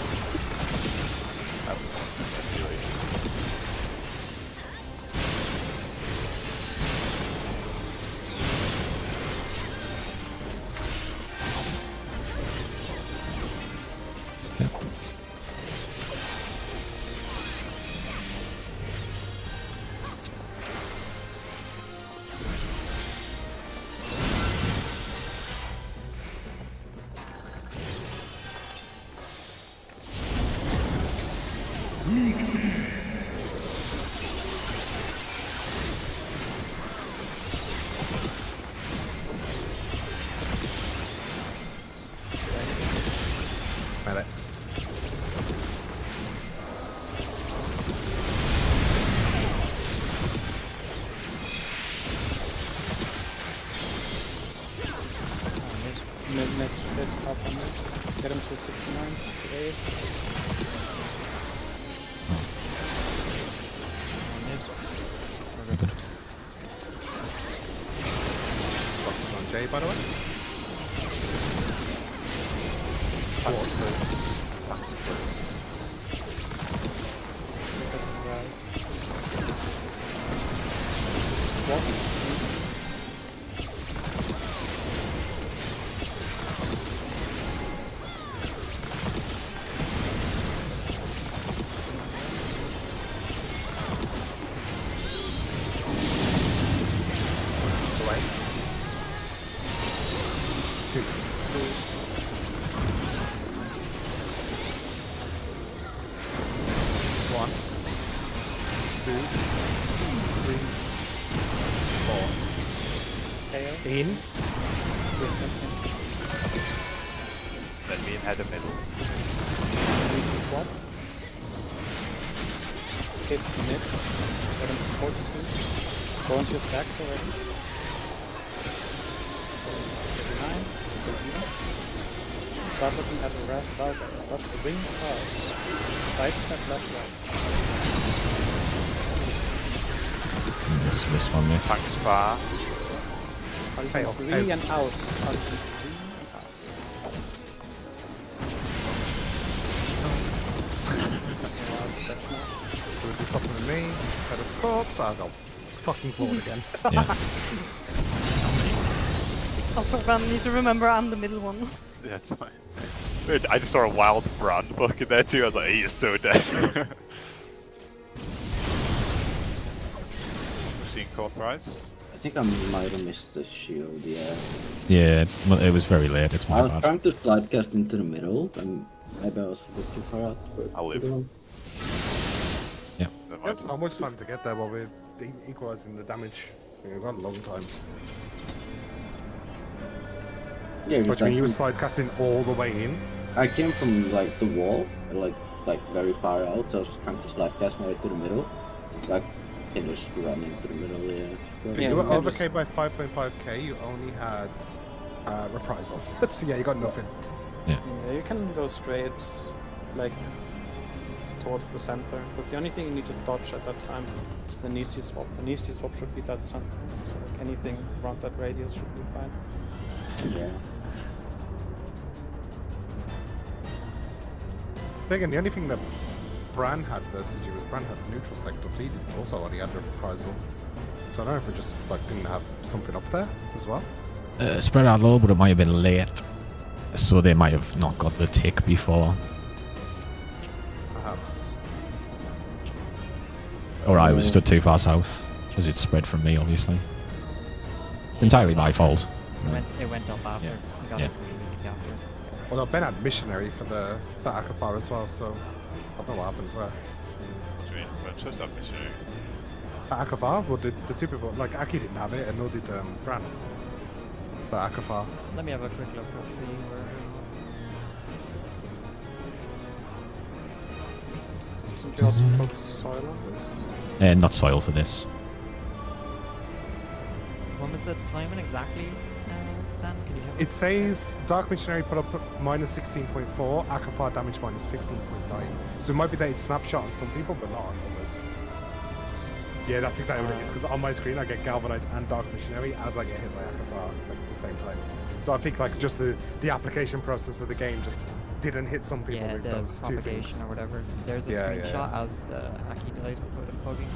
Melee. Mid, top on mid. Get him to 69, 68. Focus on Jay, by the way. That's first. Just walk, please. Away. 2. 1. 2. 3. 4. KO. In. Let me head the middle. Easy swap. Hit the mid. Get him to 42. Go into your stacks already. 39. Good deal. Start looking at the rest out. Watch the ring first. Side step left, right. This one, miss. Tanks far. Until 3 and out. Until 3 and out. That's not. So we do something with me. Let us corpse. I'll go fucking forward again. Yeah. Also, I need to remember I'm the middle one. Yeah, that's fine. Dude, I just saw a wild brand book in there too. I was like, he is so dead. Machine cauterize. I think I might have missed the shield, yeah. Yeah, well, it was very late. It's I my was bad. trying to slide cast into the middle, and maybe I was a bit too far out. I'll live. Yeah. Don't We have so much time to get there while we're equalizing the damage. We've got a long time. Yeah, But when you were slide casting all the way in, I came from like the wall, like very far out, so I was trying to slide cast my way to the middle. Like, can just run into the middle, yeah. Yeah, you were we can over just- K by 5.5k, you only had Reprise on. So yeah, you got nothing. Yeah, you can go straight, like, towards the center. Because the only thing you need to dodge at that time is the Nisi swap. The Nisi swap should be that center. So like, anything around that radius should be fine. Yeah. Again, the only thing that Bran had versus you was Bran had neutral sec depleted, also only had Reprisal. So I don't know if we just like didn't have something up there as well. Spread out low, but it might have been late. So they might have not got the tick before. Perhaps. Or I was stood too far south. Because it's spread from me, obviously. Entirely my fault. It went up after. Yeah. We got Yeah. it immediately after. Well, no, Ben had missionary for the Akafar as well, so I don't know what happens there. What do you mean? I'm supposed to have missionary. Akafar, well, the two people, like Aki didn't have it, and nor did Bran. For Akafar. Let me have a quick look and see where it was. Just 2 seconds. Did you also put soil on this? Not soil for this. When was the timing exactly, Dan? Can you help? It says Dark Missionary put up minus 16.4, Akafar damage minus 15.9. So it might be that it's snapshot on some people, but not on others. Yeah, that's exactly what it is, because on my screen I get Galvanized and Dark Missionary as I get hit by Akafar like, at the same time. So I think like just the application process of the game just didn't hit some people Yeah, with the those two propagation things. or whatever. There's a Yeah, yeah, screenshot as the Aki died with Puggy.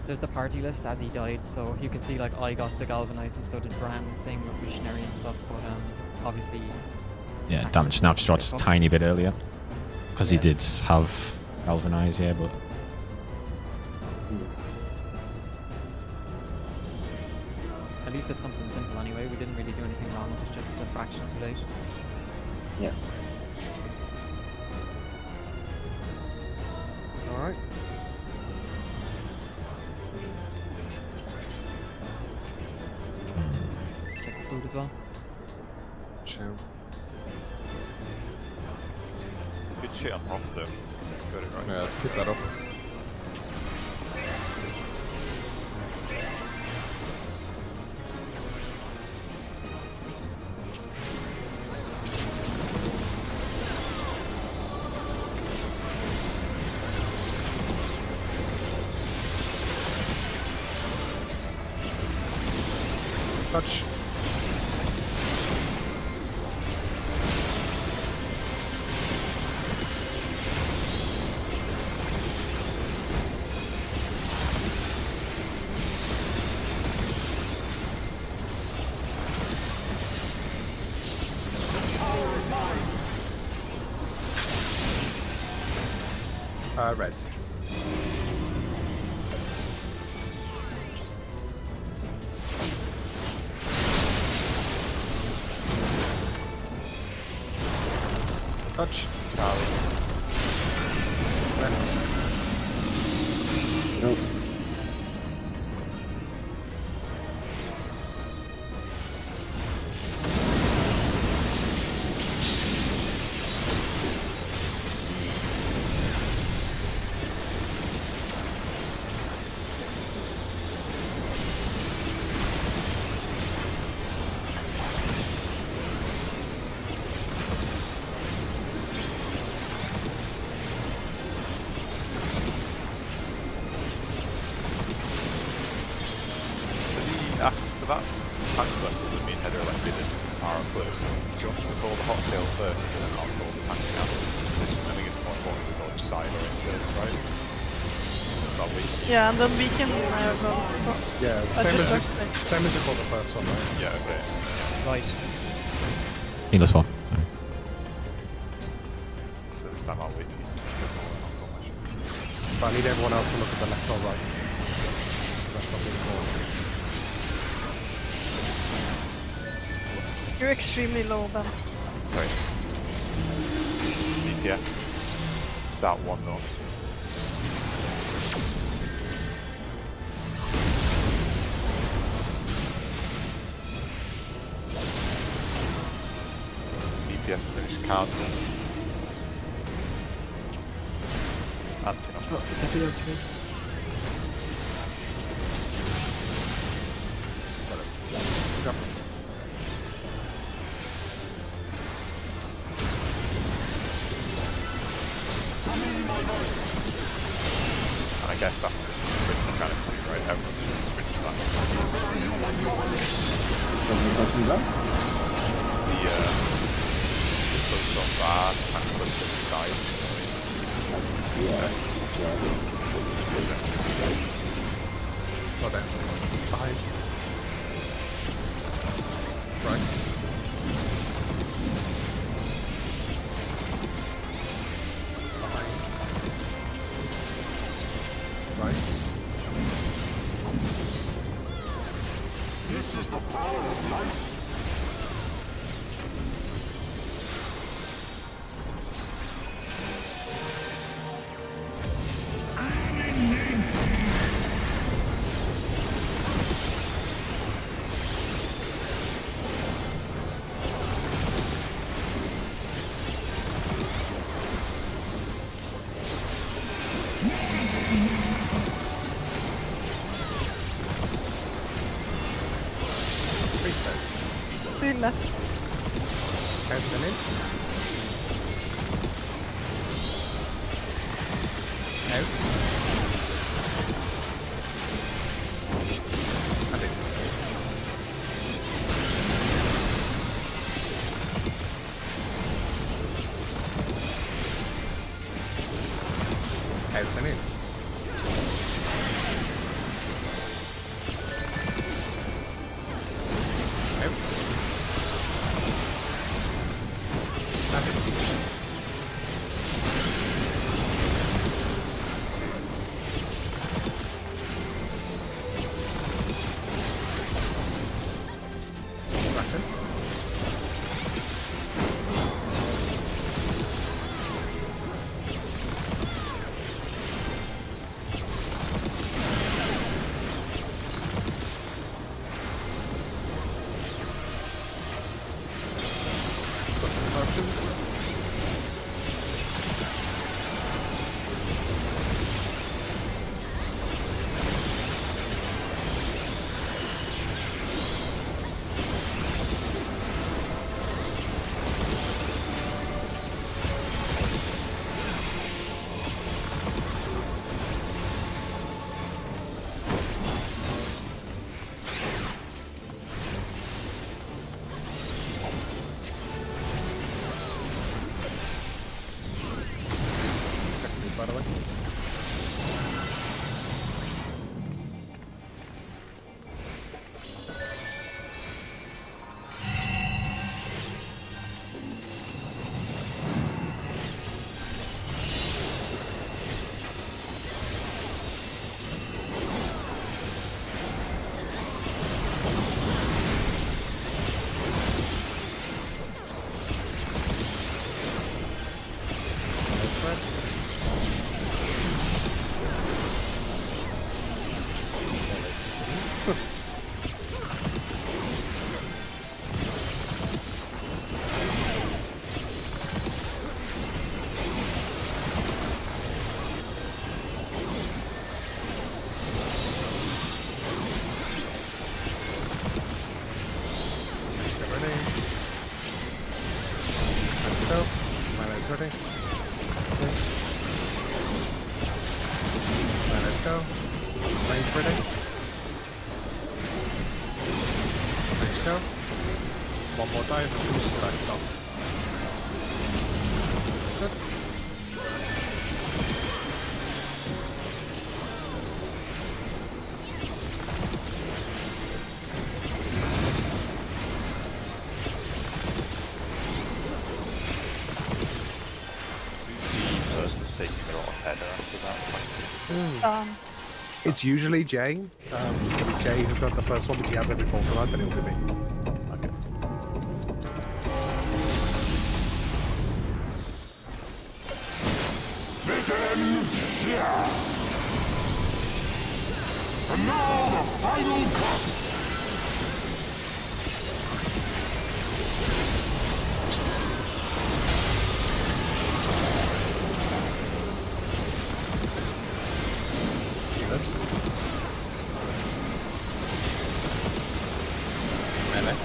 There's the party list as he died, so you can see like I got the galvanized and so did Bran, same with missionary and stuff, but obviously Yeah, Aki damage snapshot's straight up. tiny bit earlier. Because he Yeah. did have galvanize, yeah, but At least it's something simple anyway. We didn't really do anything wrong. It was just a fraction too late. Yeah. well. Chill. Good shit on Ross though. Got it right. Yeah, let's keep that up. Touch. Red. Touch. Left. Nope. After that tank burst of the main header like they did power close, jump to call the hot tail first and then I'll call the tank down. I think it's more important to go side or insert, right? That way. Yeah, and then we can go. Yeah, same as you called the first one, right? Yeah, okay. Right. Healers 4. Sorry. So this time I'll wait. But I need everyone else to look at the left or right. That's something important. You're extremely low, Ben. Sorry. DTF. Start one though. DPS finish counting. Oh, is that the okay? And I guess that's the switch mechanically, right? Everyone's just switch that. Something touching that? The close off that, and close to the side. Yeah. Got it. Behind. Right. Behind. Right. This is the power of light. Three left. Count them in. Out. And in. Out and in. Out. And in. Bracken. by the way. One more dive and finish the back off. Good. Versus taking it off header after that point. It's usually Jay. Jay has had the first one, but he has every ball tonight, then it'll be me. Okay. This ends here. And now the final cut. Melee.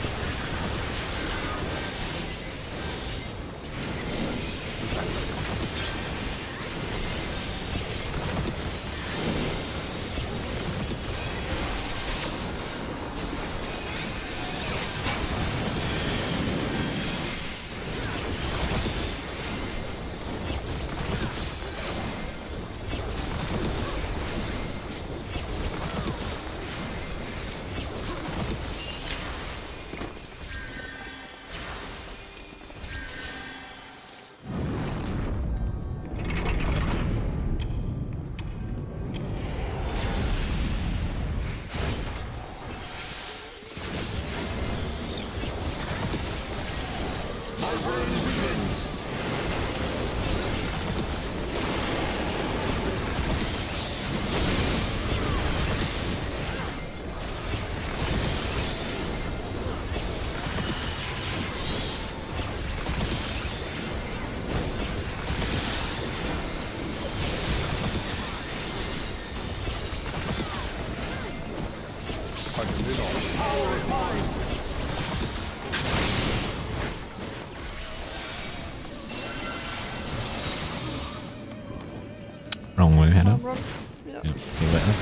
Wrong way, head up. Run. Yep. Yep, see you later.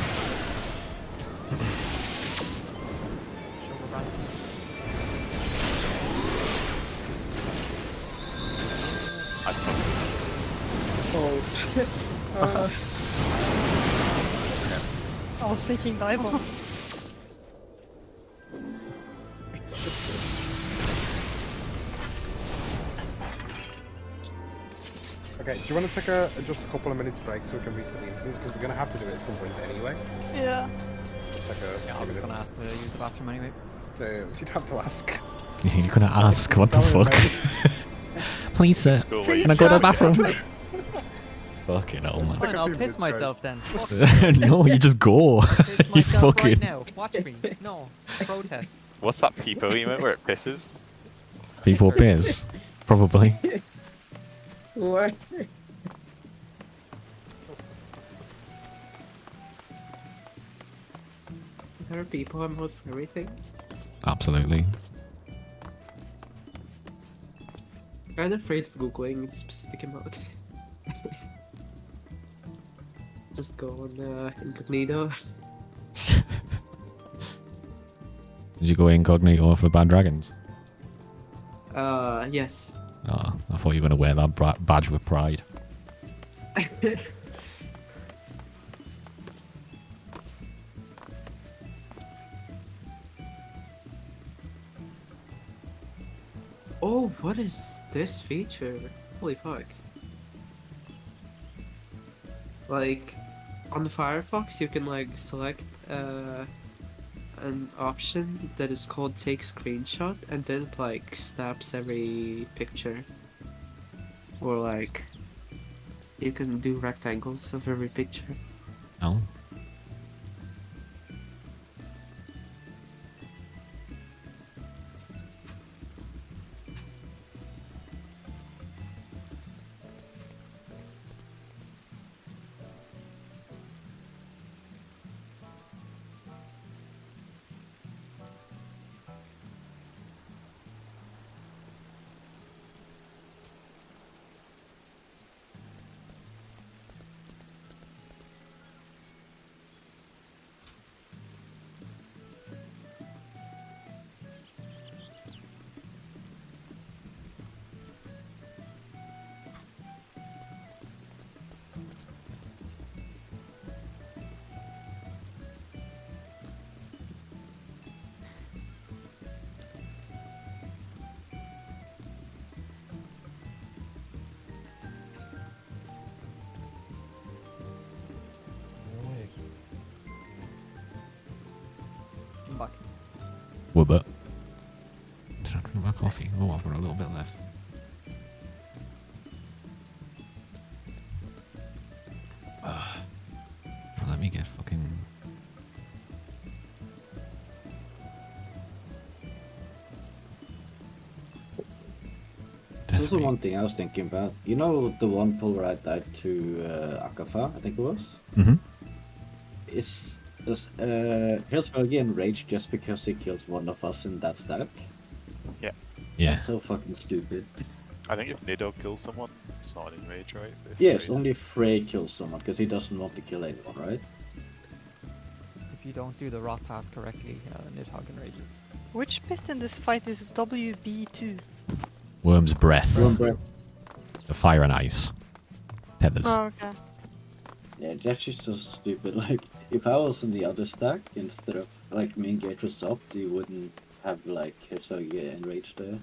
I was picking dive bombs. Okay, do you want to take just a couple of minutes break so we can reset the instance? Because we're going to have to do it at some point anyway. Yeah. Just take a Yeah, I few was minutes. gonna ask to use the bathroom anyway. You'd have to ask. You're gonna ask, what the Don't fuck? worry, Please, sir. School Can where I you go to the start, bathroom? yeah. Fucking hell, man. Fine, a I'll few piss minutes, myself guys. then. Fuck No, you just go. piss You myself right fucking. now. Watch me. No. Protest. What's that people emote where it pisses? People piss. Probably. What? There are people on most for everything. Absolutely. I'm afraid of googling specific amount. Just go on incognito. Did you go incognito for Bad Dragons? Yes. Oh, I thought you were going to wear that badge with pride. Oh, what is this feature? Holy fuck. Like, on the Firefox, you can like select an option that is called take screenshot, and then it like snaps every picture. Or like, you can do rectangles of every picture. Oh. I'm back. Wubbit. Did I drink my coffee? Oh, I've got a little bit left. Let me get fucking... There's also one thing I was thinking about. You know the one pull where I died to Akafa, I think it was? Mm-hmm. Does Hillsvelgi enrage just because he kills one of us in that stack? Yeah. Yeah. That's so fucking stupid. I think if Nidog kills someone, it's not an enrage, right? If Yes, Frey- only if Frey kills someone, because he doesn't want to kill anyone, right? If you don't do the rot pass correctly, Nidhogg enrages. Which bit in this fight is WB2? Worm's breath. Remember? The fire and ice. Tethers. Oh, okay. Yeah, that's just so stupid. Like, if I was in the other stack, instead of, like, me and Gate was up, you wouldn't have, like, Hillsvelgi enraged there.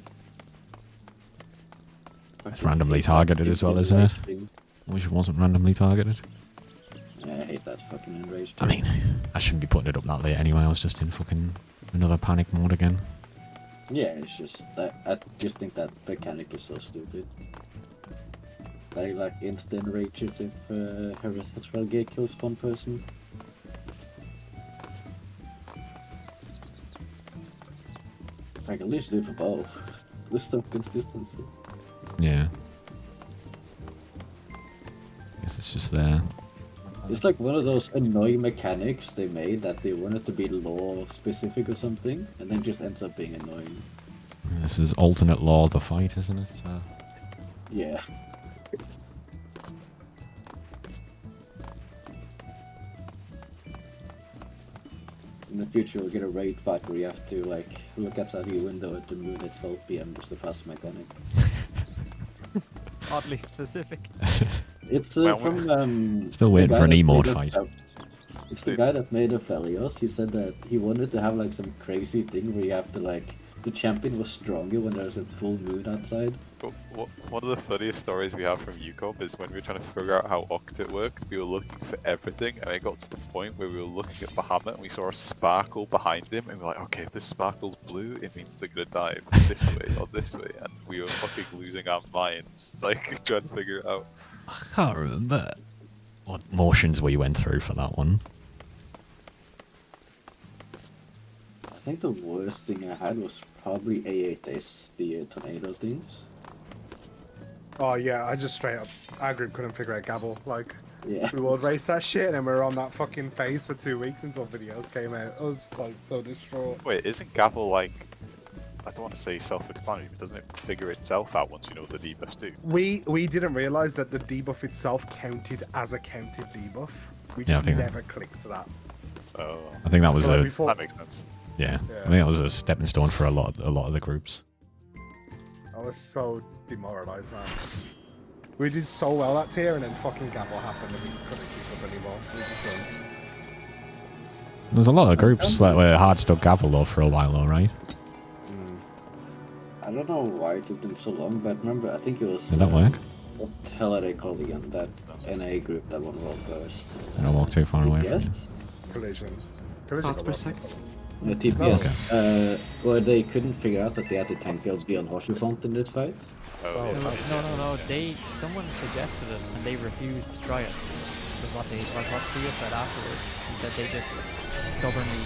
It's randomly targeted as well, isn't it? Wish it wasn't randomly targeted. Yeah, I hate that fucking enraged. I mean, I shouldn't be putting it up that late anyway. I was just in fucking another panic mode again. Yeah, it's just that I just think that mechanic is so stupid. Like instant rages if Hillsvelgi kills one person. Like at least do it for both. There's some consistency. Yeah. Guess it's just there. It's like one of those annoying mechanics they made that they wanted to be lore specific or something, and then just ends up being annoying. This is alternate law of the fight, isn't it? Yeah. In the future we'll get a raid fight where you have to like look outside your window at the moon at 12 PM just to pass mechanic. Oddly specific. It's Well, from Still the waiting guy for an that E-mode made fight. It's the guy that made Aphelios. He said that he wanted to have like some crazy thing where you have to like the champion was stronger when there's a full moon outside. But one of the funniest stories we have from UCOP is when we were trying to figure out how Octet worked, we were looking for everything, and it got to the point where we were looking at Bahamut and we saw a sparkle behind him, and we were like, okay, if this sparkle's blue, it means they're gonna dive this way or this way, and we were fucking losing our minds, like, trying to figure it out. I can't remember what motions we went through for that one. I think the worst thing I had was probably A8S, the tornado things. Oh yeah, I just straight up, our group couldn't figure out Gabble. Like, Yeah. we would race that shit and then we were on that fucking phase for 2 weeks until videos came out. I was like so distraught. Wait, isn't Gavel like, I don't want to say self-explanatory, but doesn't it figure itself out once you know what the debuffs do? We didn't realise that the debuff itself counted as a counted debuff. We Yeah, I just think- never clicked to that. Oh, I think that was So, like, a we thought- that makes sense. yeah. Yeah. I think that was a stepping stone for a lot of the groups. I was so demoralised, man. We did so well that tier and then fucking Gabble happened and we just couldn't keep up anymore. We just done. There's a lot of groups that were hard stuck Gavel though for a while though, right? I don't don't know why it took them so long, but remember, I think it was. Did that work? What the hell are they called again? That NA group that won world first. I don't walk too far away from you. Yes. Collision. Thoughts got per one. second. The TPS. Where they couldn't figure out that they had to tank LB on Horseshoe Font in this fight. Oh, yeah. No. Someone suggested it and they refused to try it. Was what Theo said afterwards. He said they just stubbornly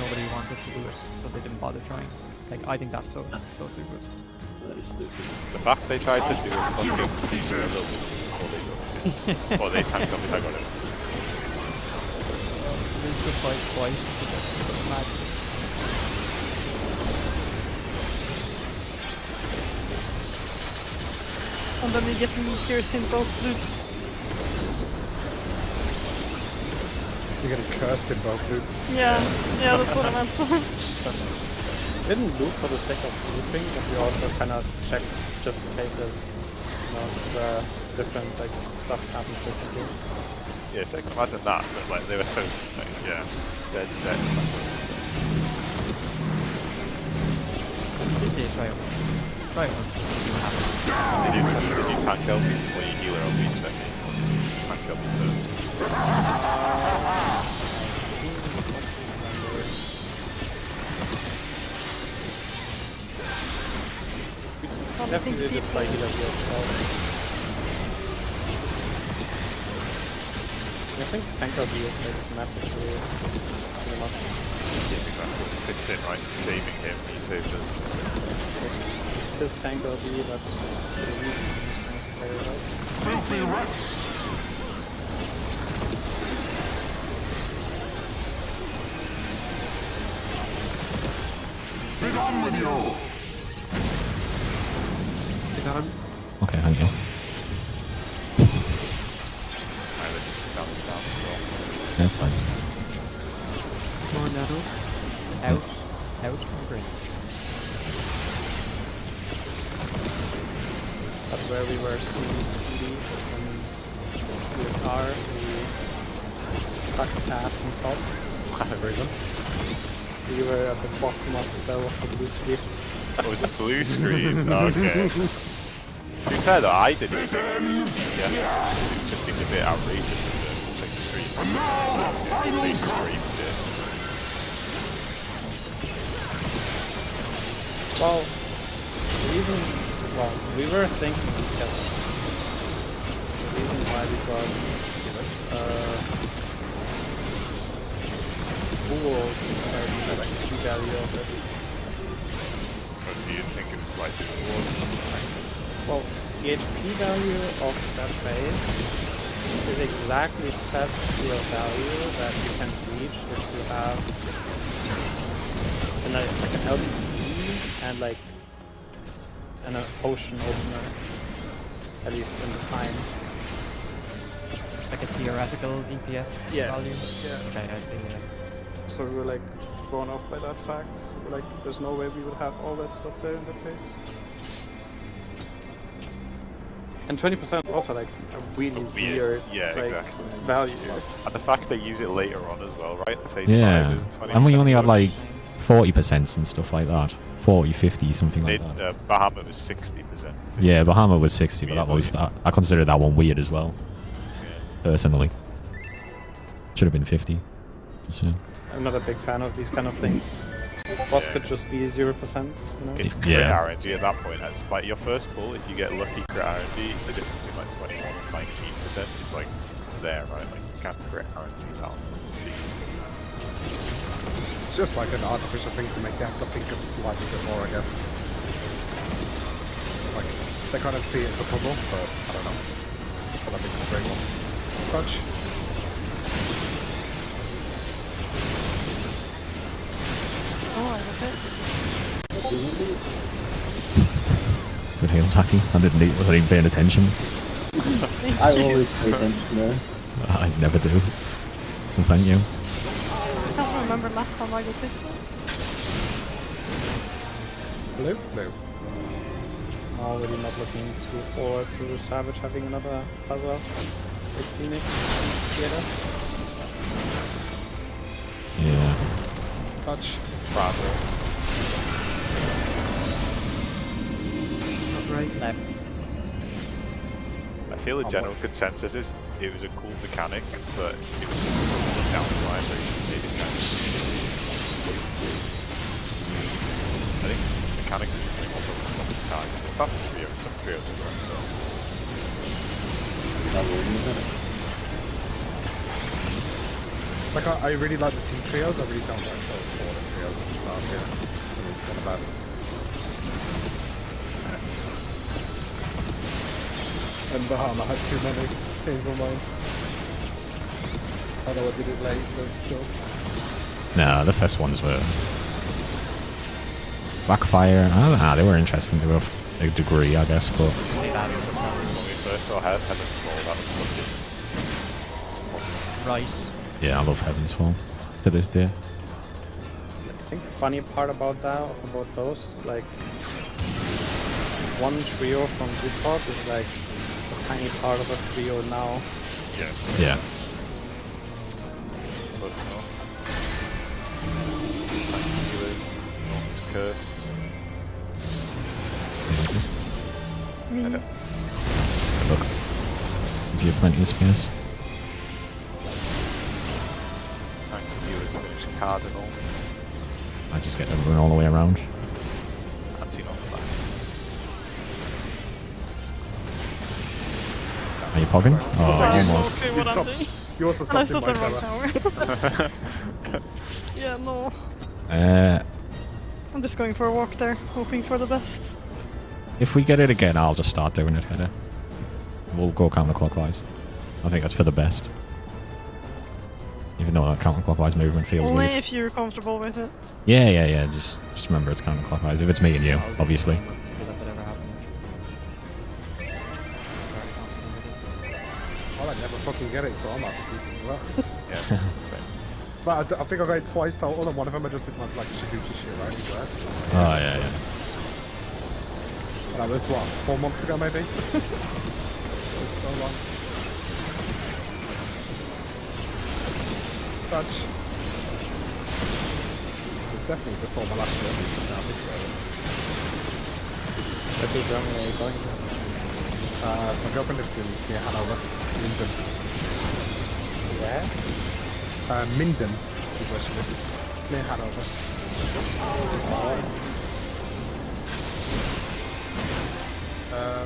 nobody wanted to do it, so they didn't bother trying. Like I think that's so stupid. That is stupid. The fact they tried to do it fucking a little bit before they got it. Before they tanked up, I got it. They could fight twice to get the match. And then you get meteors in both loops. You're getting cursed in both loops. Yeah, that's what I meant. Didn't loop for the sake of looping, but we also kind of checked just in case there's different like stuff happens differently. Yeah, so I can imagine that, but like they were so like, yeah, dead. Did they try it? Try it. Did you tank LB or you healer LB second? Tank LB first. Definitely did play healer as well. I think tank LB is like massively Yeah, exactly. Fits in, right? Saving him, he saves us. It's his tank LB, that's pretty weak. Filthy rats! Be gone with you! I got him. Okay, thank you. That's fine. More nettle. Out, green. That's where we were squeezed PD from USR. We sucked ass and top. Very good. We were at the bottom of the bell of the blue screen. Oh, it's a blue screen. Okay. To be fair though, I did it. Yeah. It just seemed a bit outrageous with the big screen. They screamed it. Well, we were thinking because the reason why we got Google's key value of it. But do you think it was like it was? Well, the HP value of that base is exactly set to a value that you can reach if you have like an LPE and like an potion opener, at least in the time. Like a theoretical DPS Yeah. value? Yeah. Okay, I see, yeah. So we were like thrown off by that fact. We were like, there's no way we would have all that stuff there in that phase. And 20% is also like a really weird yeah, like, exactly. value. And the fact they use it later on as well, right? The phase Yeah. 5 is 20%. And we only had like 40% and stuff like that. 40, 50, something like that. Bahamut was 60%. Yeah, Bahama was 60, but Yeah, that was I consider that one weird as well. Personally. Should have been 50. Sure. I'm not a big fan of these kind of things. Boss could just be 0%, you know? It's crit Yeah. RNG at that point. It's like your first pull, if you get lucky crit RNG, the difference between like 21 and 19% is like there, right? Like you can't crit RNG down. It's just like an artificial thing to make you have to think a slightly bit more, I guess. Like, they kind of see it as a puzzle, but I don't know. But I think it's a great one. Crunch. Oh, I was it. Good heal, Saki. Wasn't even paying attention. I always pay attention there. I never do. So thank you. I can't remember last time I got this one. Blue? Blue. Already not looking too forward to Savage having another puzzle with Phoenix and TLS. Yeah. Touch. Bravo. right? Left. I feel the general consensus is it was a cool mechanic, but it was a downside where you made it kind of. I think the mechanic is also not the target. Apart from trio, some trios as well, so. Like, I really like the team trios. I really don't like those 4 trios at the start here. It's kind of bad. And Bahama had too many. Changed my mind. I know I did it late, but still. Nah, the first ones were backfire. I don't know, they were interesting to a degree, I guess, but When we first saw Heaven's Fall, that was fucking. Right. yeah, I love Heaven's Fall to this day. I think the funny part about those is like one trio from Discord is like a tiny part of a trio now. Yeah. Yeah. But no. Healers, Cursed. I don't. Look, give you plenty of space. Thanks to Healers finish Cardinal. I just get them going all the way around. Anti on the back. Are you pogging? Oh, Sorry, almost. okay, what I'm doing. You also And I stopped in stopped my the wrong tower. tower. Yeah, no. Uh, I'm just going for a walk there, hoping for the best. if we get it again, I'll just start doing it, Heather. We'll go counterclockwise. I think that's for the best. Even though that counterclockwise movement feels Only weird. if you're comfortable with it. Yeah. Just remember it's counterclockwise. If it's me and you, obviously. If whatever happens. Well, I never fucking get it, so I'm not beating that. Yeah. But I think I got it twice total, and one of them I just did my like Shiguchi shit, right? As well. Oh, yeah. And that was what, 4 months ago maybe? It's so long. Touch. It's definitely before my last year. Where to Germany are you going? My girlfriend lives in near Hanover, Minden. Where? Minden is where she lives, near Hanover.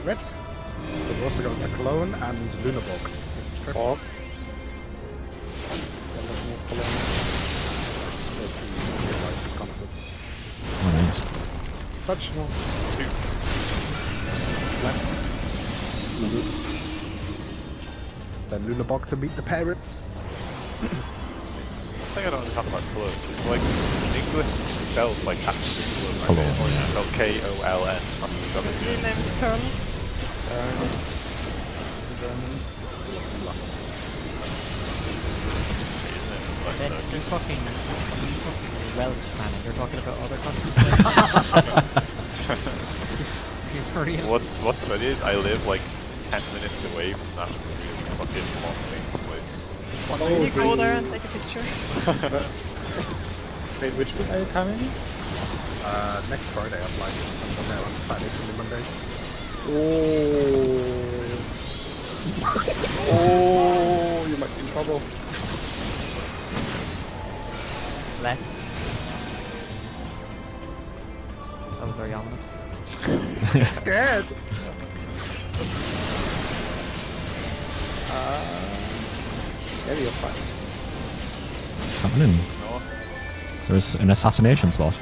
Red. But we're also going to Cologne and Luneburg. This trip. Org. It's the United concert. Oh, nice. Touch. 2. Left. Then Luneburg to meet the parents. I think I don't understand about Cologne. It's like English spelled like actually Cologne. Cologne, Or yeah. spelled K-O-L-N. Your name is Colonel. Then you're fucking Welsh, man, and you're talking about other countries. You're for real. What's funny is I live like 10 minutes away from that fucking haunting place. You go there and take a picture. Wait, which week are you coming? Next Friday I'm like, I'm there on Saturday, Sunday, Monday. Oh, you might be in trouble. Left. That was very ominous. Scared! Maybe you're fine. What's happening? No? So there's an assassination plot.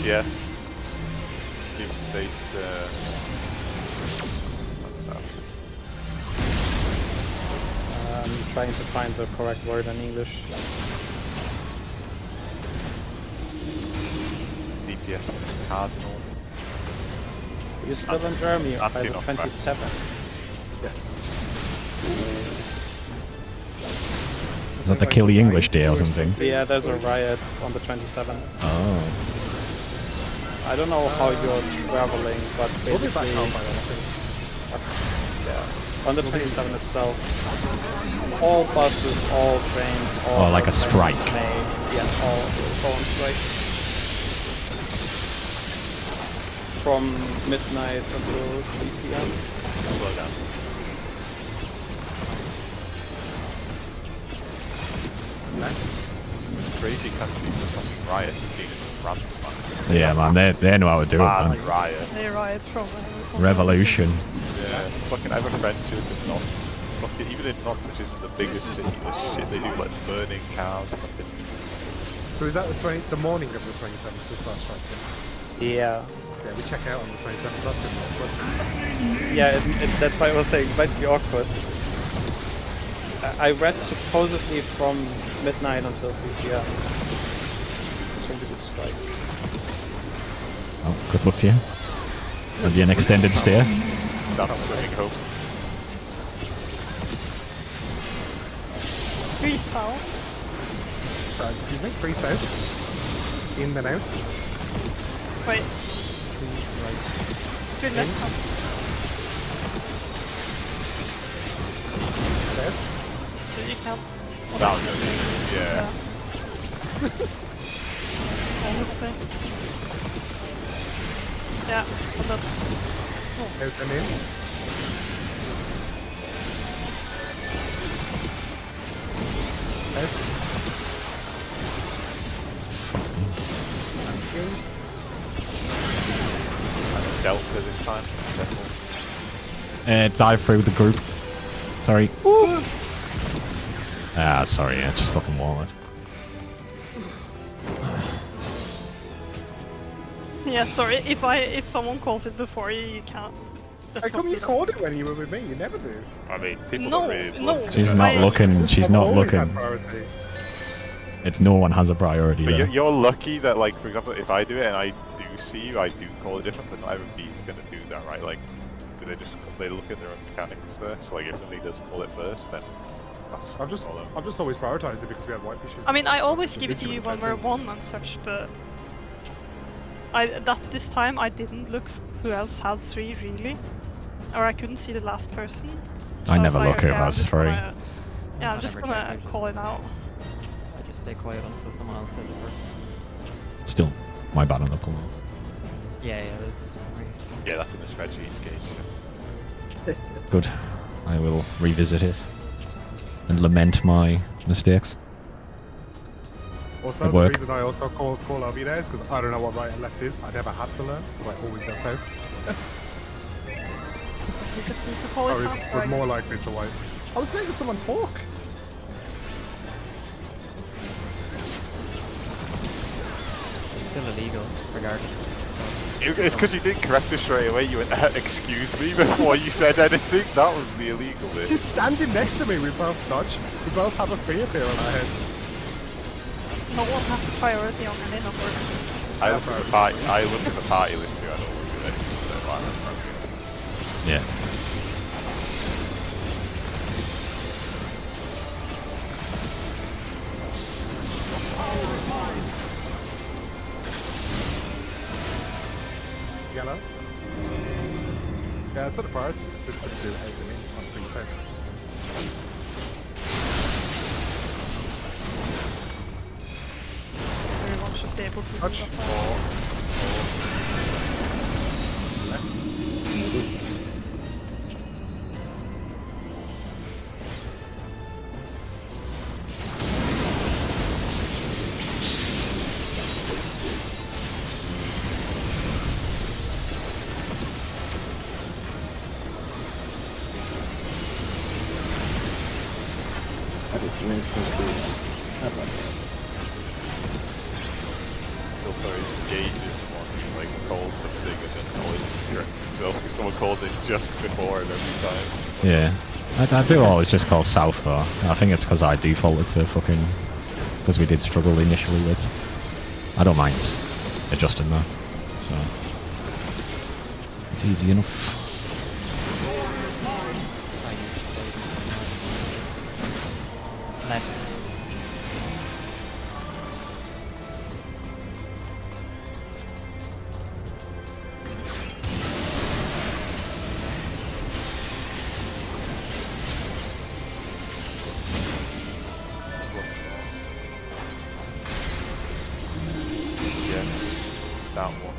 Yeah. Give space, I'm trying to find the correct word in English. DPS Cardinal. You're still in Germany by the Anti-knockback. 27th. Yes. Is that the Kill the English Day or something? Yeah, there's a riot on the 27th. Oh. I don't know how you're traveling, but We'll be back basically, home by then, I think. yeah, on the 27th itself, all buses, all trains, all Oh, like a airplanes strike. yeah, all go on strike. from midnight until 3 p.m. Slow down. Crazy countries with fucking riots as soon as France, man. Yeah, man, they know how to do it, Mad man. riot. They riot from Revolution. Yeah, fucking I have a friend who's in Nantes. Fucking even in Nantes, which isn't the biggest city, the shit they do, like burning cars. Fucking. So is that the morning of the 27th, this last strike? Yeah. Yeah, we check out on the 27th, that's been awkward. Yeah, that's why I was saying it might be awkward. I read supposedly from midnight until 3 p.m. So we could strike. Oh, good luck to you. It'll be an extended stay. That's swimming hope. Free south. Excuse me, free south. In then out. Wait, Right. free left. Left. So you can. That was good. Yeah. Honestly. Yeah, but that. Out and in. Out. Thank you. Delta this time. Dive through the group. Sorry. Ah, sorry, yeah, just fucking wall it. Yeah, sorry. If someone calls it before you, you can't. How come you called it when you were with me? You never do. I mean, people No, don't really no. look. She's not looking, she's I've not always had looking. priority. It's no one has a priority But there. you're lucky that, like, for example, if I do it and I do see you, I do call it different, but not everybody's gonna do that, right? Like, they look at their own mechanics there. So, like, if somebody does call it first, then that's. I've just always prioritized it because we had white issues. I mean, I always give it to you when we're one and such, but this time I didn't look who else had 3 really, or I couldn't see the last person. So I was never like, look who okay, I'm has just 3. gonna- Yeah, I'm I just never gonna check, I just- call it out. I just stay quiet until someone else says it first. Still, my bad on the pull. Yeah, just don't worry. Yeah, that's in the spreadsheet gauge. Good. I will revisit it and lament my mistakes. Also, Good the work. reason I also call LB there is because I don't know what right and left is. I never had to learn because I always go south. You could call Sorry, it out, we're right? more likely to white. I was letting someone talk. It's still illegal, regardless. It's because you didn't correct us straight away. You went, excuse me, before you said anything. That was the illegal bit. She's standing next to me. We both dodge. We both have a free appear on our heads. No one has priority on any number. I look at the party. I look at the party list too. I don't want to do anything. So Yeah. Yellow. Yeah, it's not a priority. It's just to do everything on free safe. Everyone should be able to do Touch. that. That is very frustrating. How about that? also Gage is the one who like calls something and then always corrects himself. If someone calls it just before him every time. Yeah. I do always just call south though. I think it's because I defaulted to fucking... Because we did struggle initially with... I don't mind adjusting that. So... It's easy enough. Left. Yeah. That one.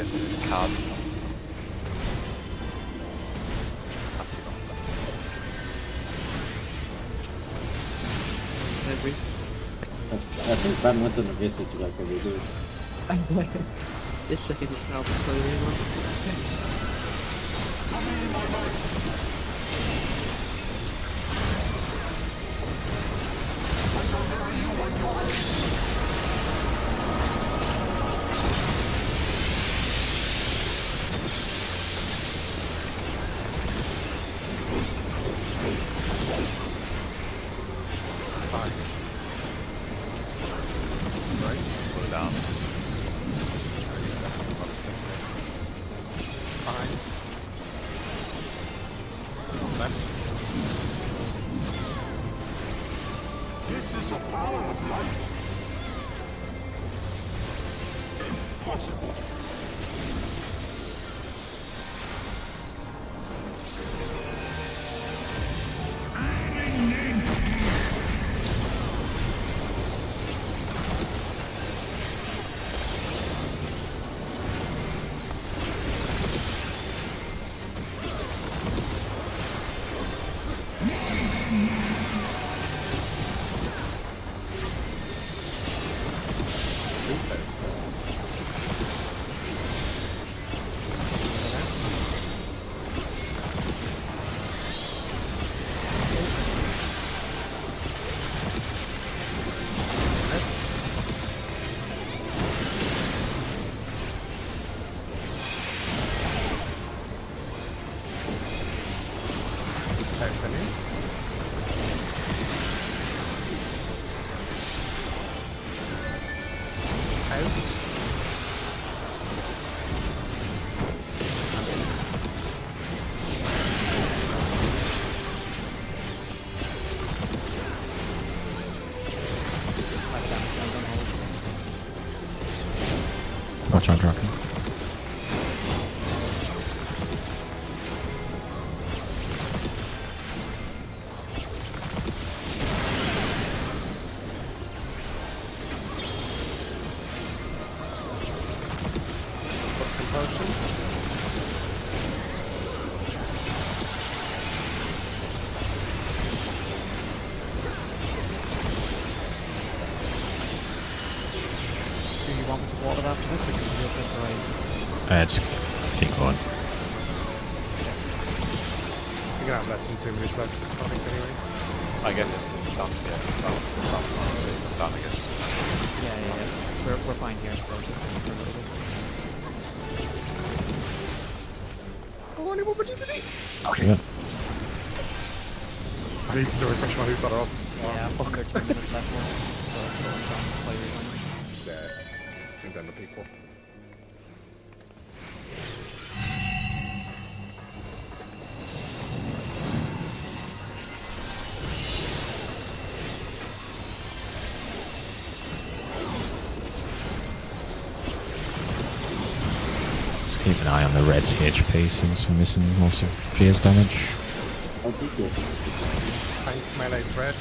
guess it is a card. I think Ben went on a visit to like a video. Just checking it out before you Slow down. Fine. Left. This is the power of light. Impossible. Watch out, Draken. Put some potions. Do you want me to water after this, or do you feel Reprise? Just keep going. We're gonna have less than 2 minutes left, I think, anyway. I guess it's done, yeah. It's done again. Yeah. We're fine here, so just waiting for a little bit. Okay. Yeah. I need to refresh my hoops on us. Yeah, fuck. There's 2 minutes left now, so I'm done by your time. Yeah, I think then the people. Just keep an eye on the red's HP since we're missing most of Jay's damage. I'll take it. Thanks, melee's red.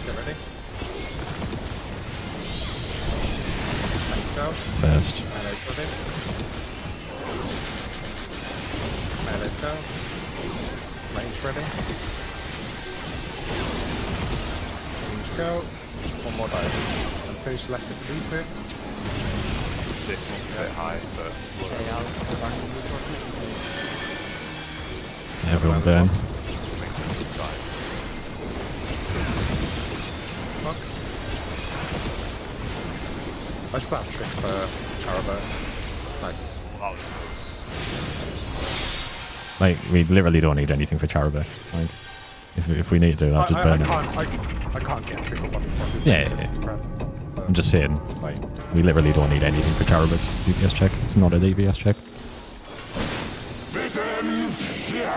Get ready. Let's go. First. Melee's ready. Let's go. Range ready. Range go. One more dive. And finish left if you need to. This one's a bit high, but Okay, I'll burn the resources until Everyone burn. Fuck. I slap trick for Charabo. Nice. well, that was close. Like, we literally don't need anything for Charaba. Like, if we need to, I'll just burn it. I can't get trick up on this message. Yeah, yeah, yeah. I'm just saying, like, we literally don't need anything for Charaba. DPS check. It's not a DPS check. This ends here.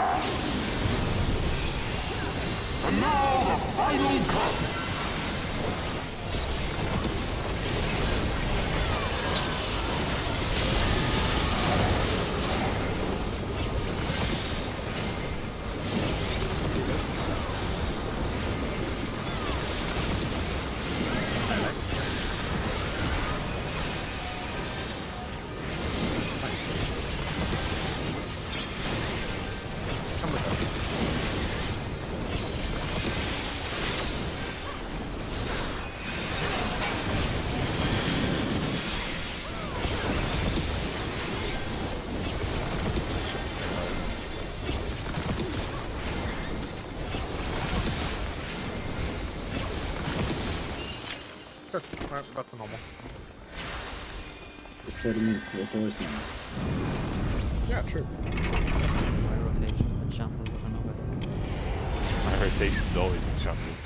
Come with us. Good. Right, that's a normal. It's 30 minutes for horse now. Yeah, true. My rotations and shambles, I don't know about it. My rotation's always in shambles.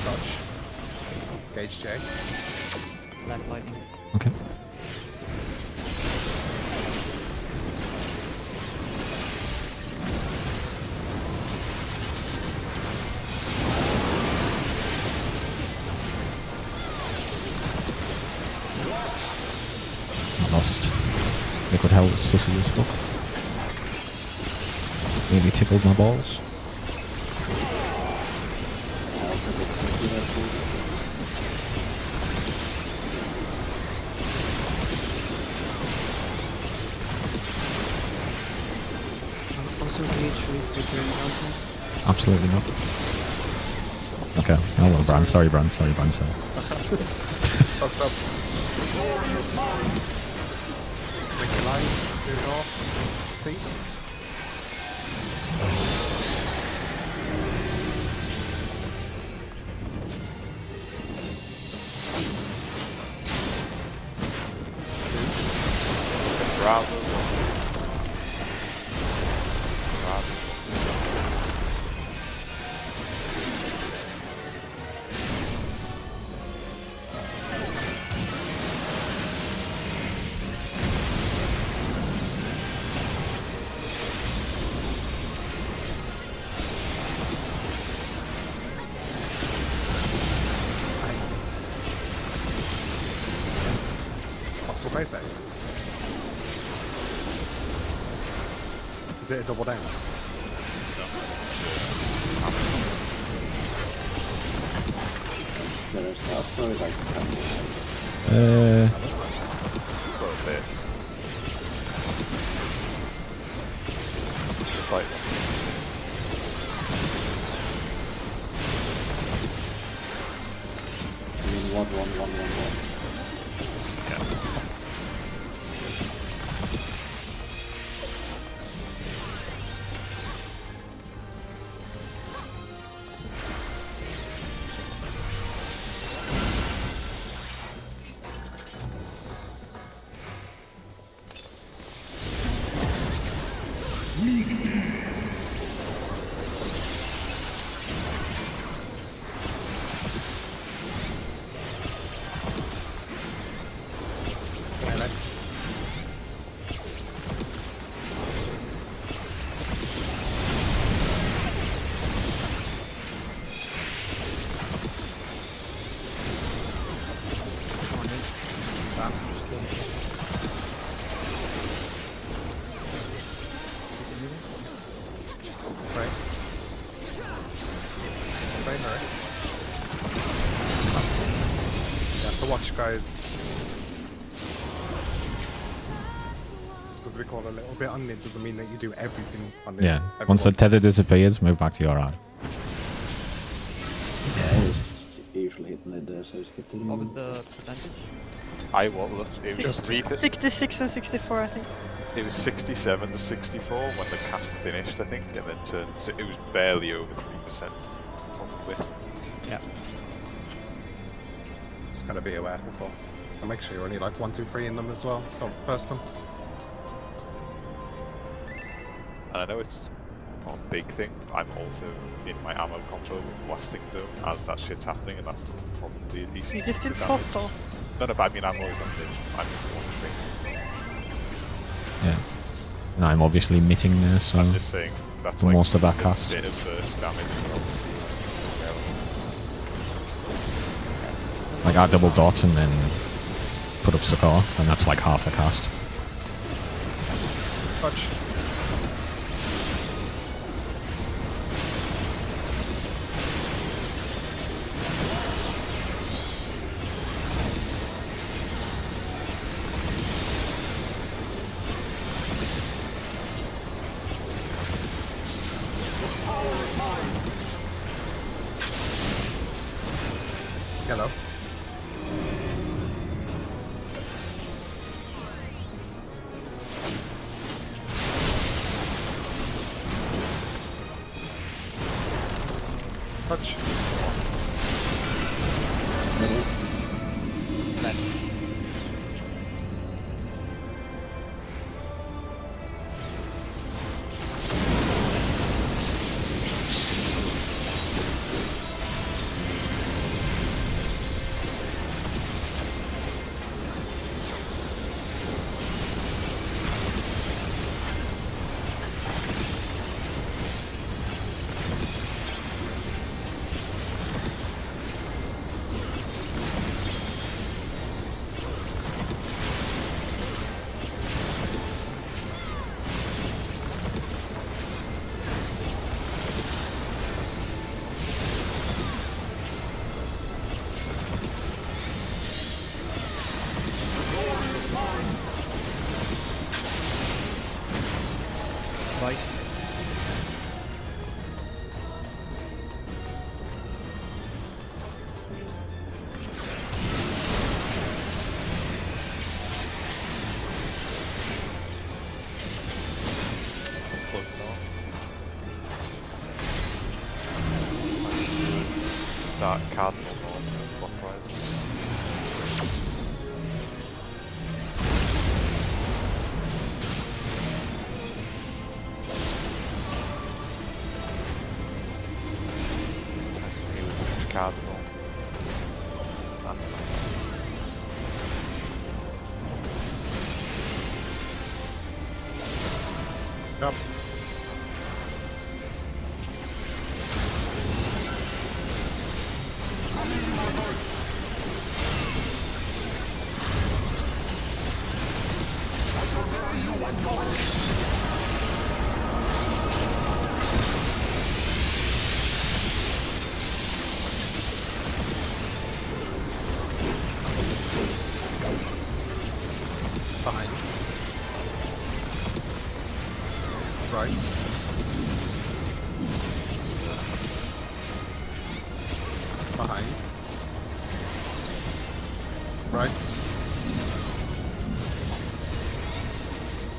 Dodge. Gauge J. Left lightning. Okay. I lost. Liquid Hell was sussy as fuck. Really tickled my balls. Also, reach with return content. Absolutely not. Okay. Hello, Bran. Sorry, Bran. Sorry, Bran. Sorry. Fucks up. Make a line. Do north. See? Bravo. Hostile base aid. Is it a double down? There's stuff, or like Sort of bit. Just like one. yeah. Watch, guys. Just because we call a little bit on it doesn't mean that you do everything on it. Yeah. Once the tether disappears, move back to your art. Yeah, it's usually actually hitting it there, so it's good to What was the percentage? It was 66 and 64, I think. It was 67 to 64 when the cast finished, I think, and then so it was barely over 3%, probably. Yeah. Just gotta be aware, that's all. And make sure you're only like 1, 2, 3 in them as well. Don't burst them. And I know it's not a big thing. I'm also in my ammo combo with blasting zone as that shit's happening, and that's probably a decent. You just did damage. swap though. No, but I mean, I'm always on this. I'm one thing. Yeah. And I'm obviously mitting there, so I'm just saying that's for like most of that a cast. bit of burst damage as well. Like I double dot and then put up Succor, and that's like half the cast. Touch. Hello. Touch. Bye. That cardinal north clockwise. Cardinal. Yep. Behind. Right. Behind. Right.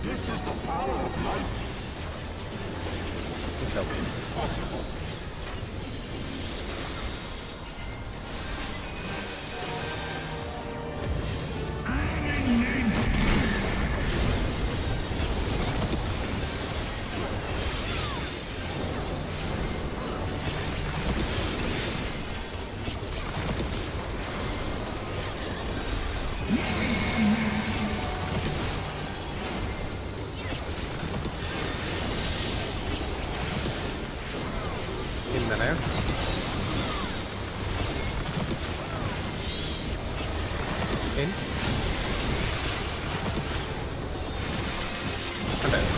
This is the power of light. Possible. In and out. In. And out.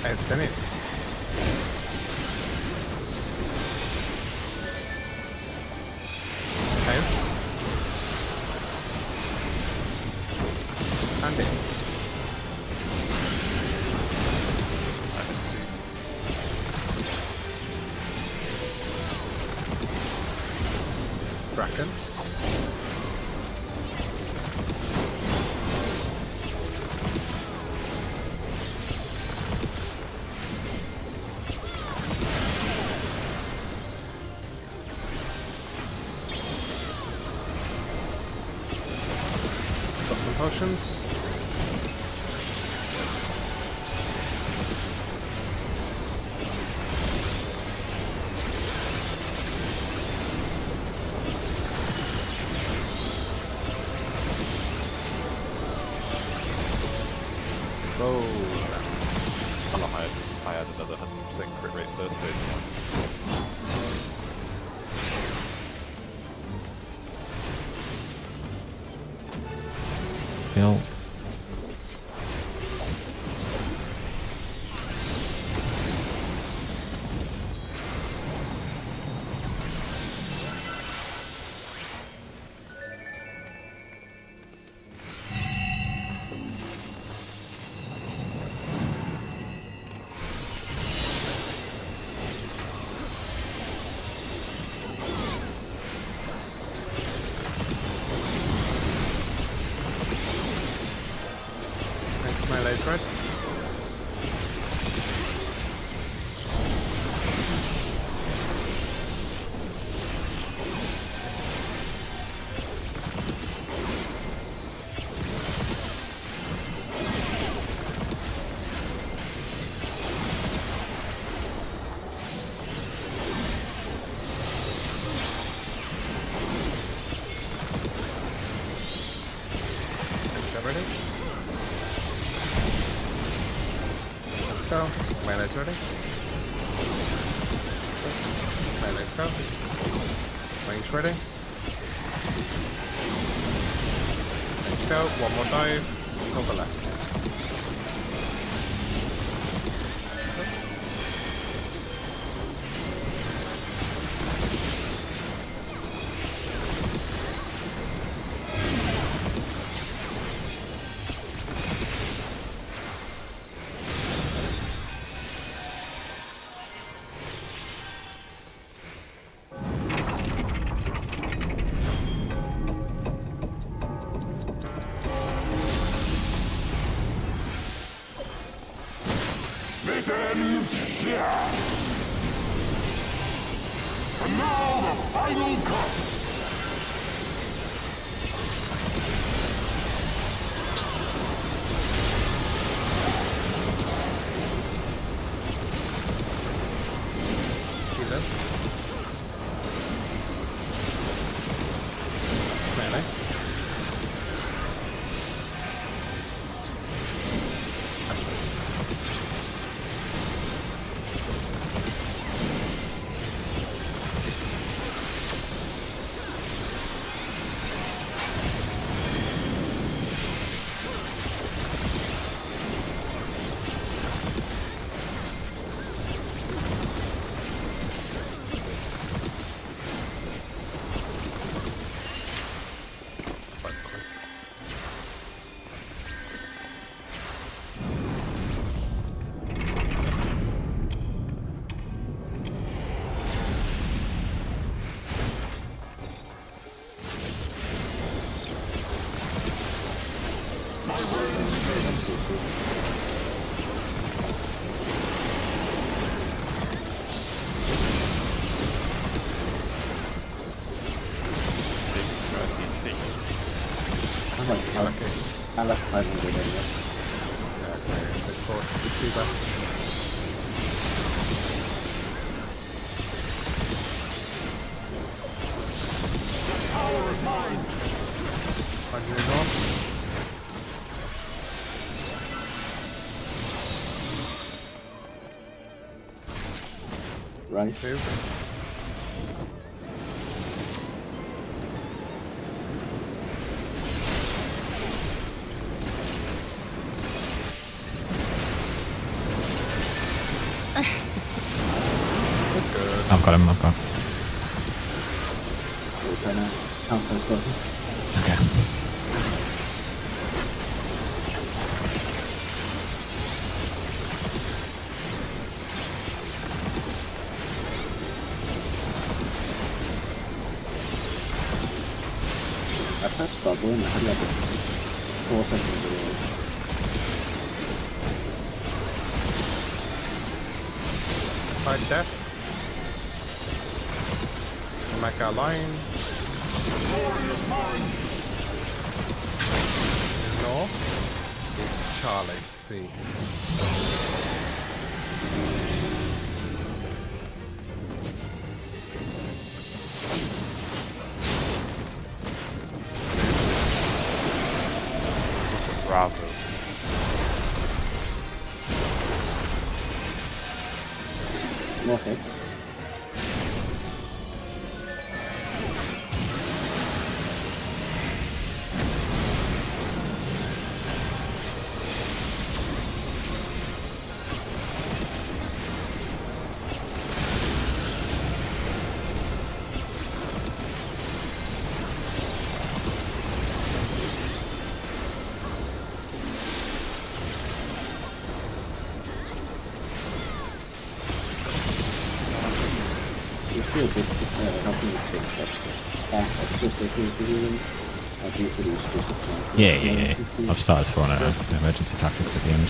Out, then in. Out. And in. potions. I had another 100% crit rate first stage. Kill. Next melee spread. Next ready. Let's go. Melee's ready. Melee's go. Range ready. Let's go. One more dive. Go for left. This ends here. And now the final cut. See this? Melee. I left 500 anyway. Yeah, okay. Let's go. Do best. Power is mine. 100 north. Right. 2. That's good. I've got him, I've got him. We're trying to count those buttons. Okay. I pressed bubble and I had like a 4-second delay. Fight death. Make our line. Glory is mine. Charlie. See. Bravo. More hits. Feel good helping with things that's just like healing. I've used it as Yeah. I've started throwing out emergency tactics at the end.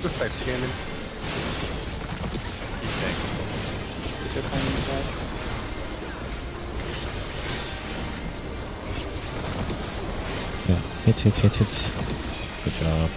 Just safety gaming. Is your timing bad? Yeah. Hit. Good job.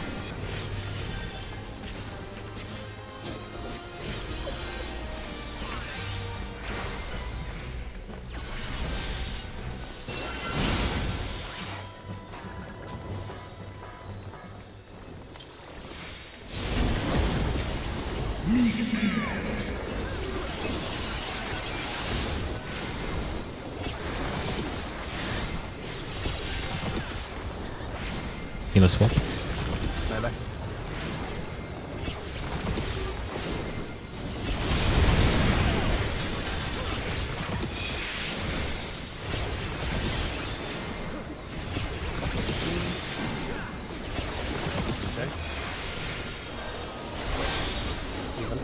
Healer swap. Melee. Okay. Even.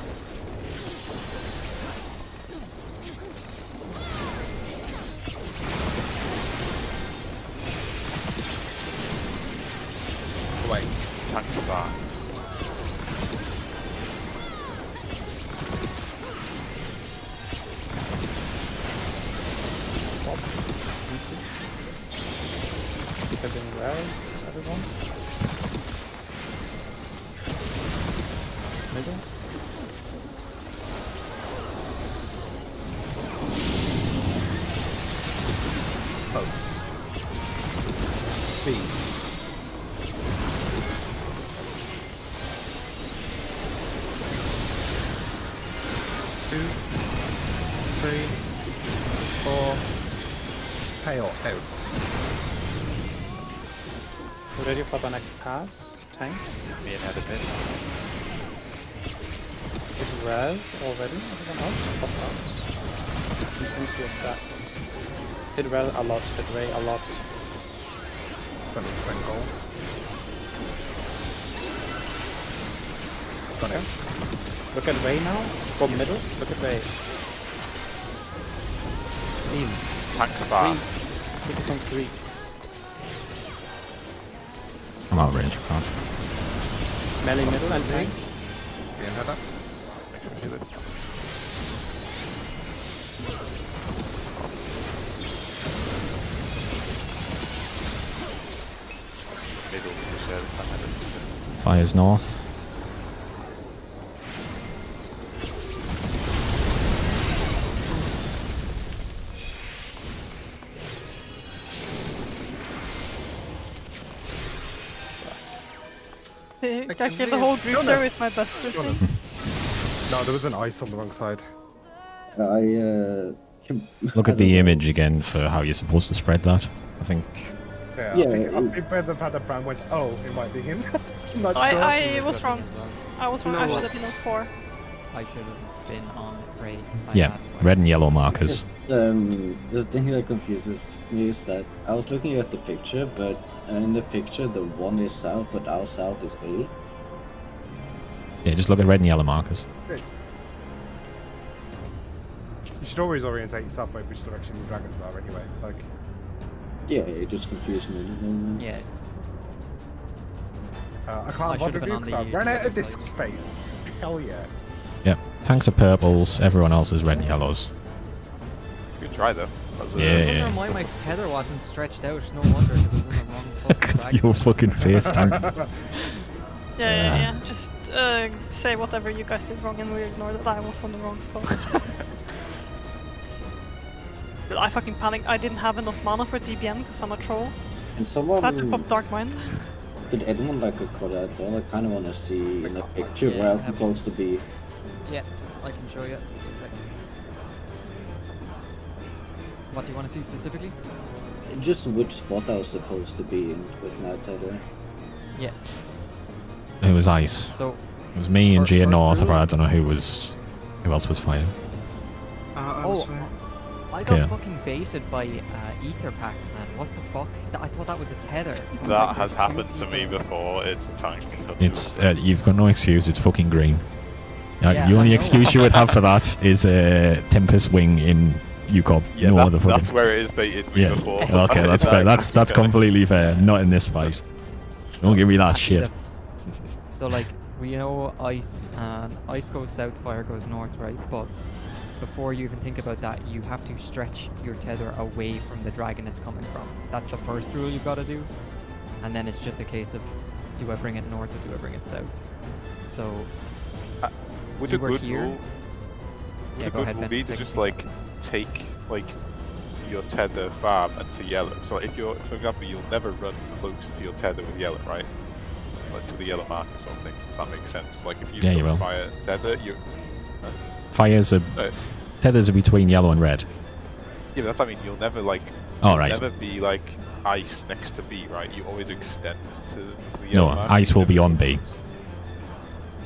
Wait. Tank to bar. Easy. Because in rares, everyone. Middle. Close. B. 2, 3, 4. Tail out. We're ready for the next pass. Tanks. Me and Heather mid. Hit res already. Everyone else pop out. Into your stats. Hit res a lot. Hit ray a lot. 70% goal. Got it. Look at Ray now. Go middle. Look at Ray. Tank to bar. Focus on 3. I'm out of range, can't. Melee middle and tank. Being header. Heal it. Middle, reserve, Fires north. I killed the whole group there with my buster thing. No, there was an ice on the wrong side. Look at the image again for how you're supposed to spread that. I think. Yeah, Yeah, I think the fact that Bram went, oh, it might be him. I'm not sure. I was wrong. I was wrong. No, I should what? have been on 4. I should have been on Ray. Yeah, red and yellow markers. The thing that confuses me is that I was looking at the picture, but in the picture the one is south, but our south is A. Yeah, just look at red and yellow markers. You should always orientate yourself by which direction your dragons are anyway. Like, Yeah, it just confused me. Yeah. I I can't should bother have been do on because I the ran out other of disk side. space. Hell yeah. Yep. Tanks are purples, everyone else is red and yellows. Good try though. As Yeah, I yeah. wonder why my tether wasn't stretched out. No wonder, because it was in the wrong fucking Because dragon. your fucking face tanks. Yeah. Just say whatever you guys did wrong and we ignore that I was on the wrong spot. I fucking panicked. I didn't have enough mana for TBN because I'm a troll. And So I had to someone pop Dark Mind. did anyone like record that though? I kind of want to see in the picture Yes, where I I'm have. supposed to be. Yeah, I can show you. 2 seconds. What do you want to see specifically? Just which spot I was supposed to be in with my tether. Yeah. It was ice. So It was me and First Gia North, rule- but I don't know who else was fire. I was Oh, fine. I got Okay. fucking baited by Ether Pact, man. What the fuck? I thought that was a tether. It was That like has two happened to me people. before. It's a tank. It's you've got no excuse. It's fucking green. Yeah, the I only know. excuse you would have for that is Tempest Wing in UCOB. Yeah, no other that's fucking. where it has baited me Yeah. before. Okay, that's fair. That's completely fair. Not in this fight. Don't give me that shit. So like we know ice and ice goes south, fire goes north, right? But before you even think about that, you have to stretch your tether away from the dragon it's coming from. That's the first rule you've got to do. And then it's just a case of, do I bring it north or do I bring it south? So Would you a were good here. rule? Yeah, Would go a ahead, good Ben. rule be to Take just it. like take like your tether farm and to yellow? So like, if you're, for example, you'll never run close to your tether with yellow, right? Like to the yellow marker sort of thing. If that makes sense. Like if you've Yeah, you got will. fire tether, you. Fires are tethers are between yellow and red. Yeah, but that's what I mean. You'll never like. Oh, you'll right. Never be like ice next to B, right? You always extend to the No, yellow marker. ice You will be never on go B. close.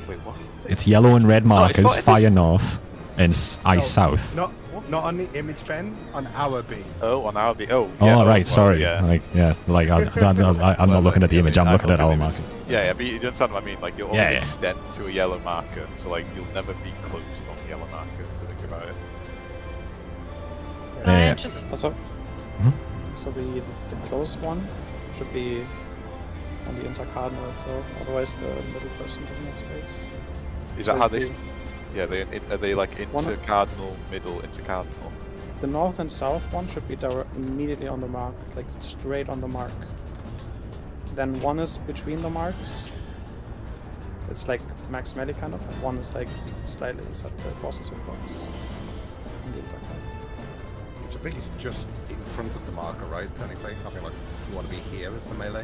Wait, what? It's yellow and red markers, not- it fire is- north, and ice south. Not on the image, Ben. On our B. Oh, on our B. Oh. Oh, yeah, right, well, sorry. Yeah. I'm not looking at the image. I'm looking at our image. markers. Yeah, but you understand what I mean? Like, you'll always Yeah, yeah. extend to a yellow marker, so like, you'll never be close on the yellow marker to think about it. Yeah. I just Also, Mhm. so the close one should be on the intercardinal itself. Otherwise, the middle person doesn't have space. Is that how they? Basically, Yeah, are they like One- intercardinal, middle, intercardinal? The north and south one should be immediately on the mark, like straight on the mark. Then one is between the marks. It's like max melee kind of, and one is like slightly inside the boss's box. On the intercardinal. Which I think is just in front of the marker, right? Technically, I think like you want to be here as the melee.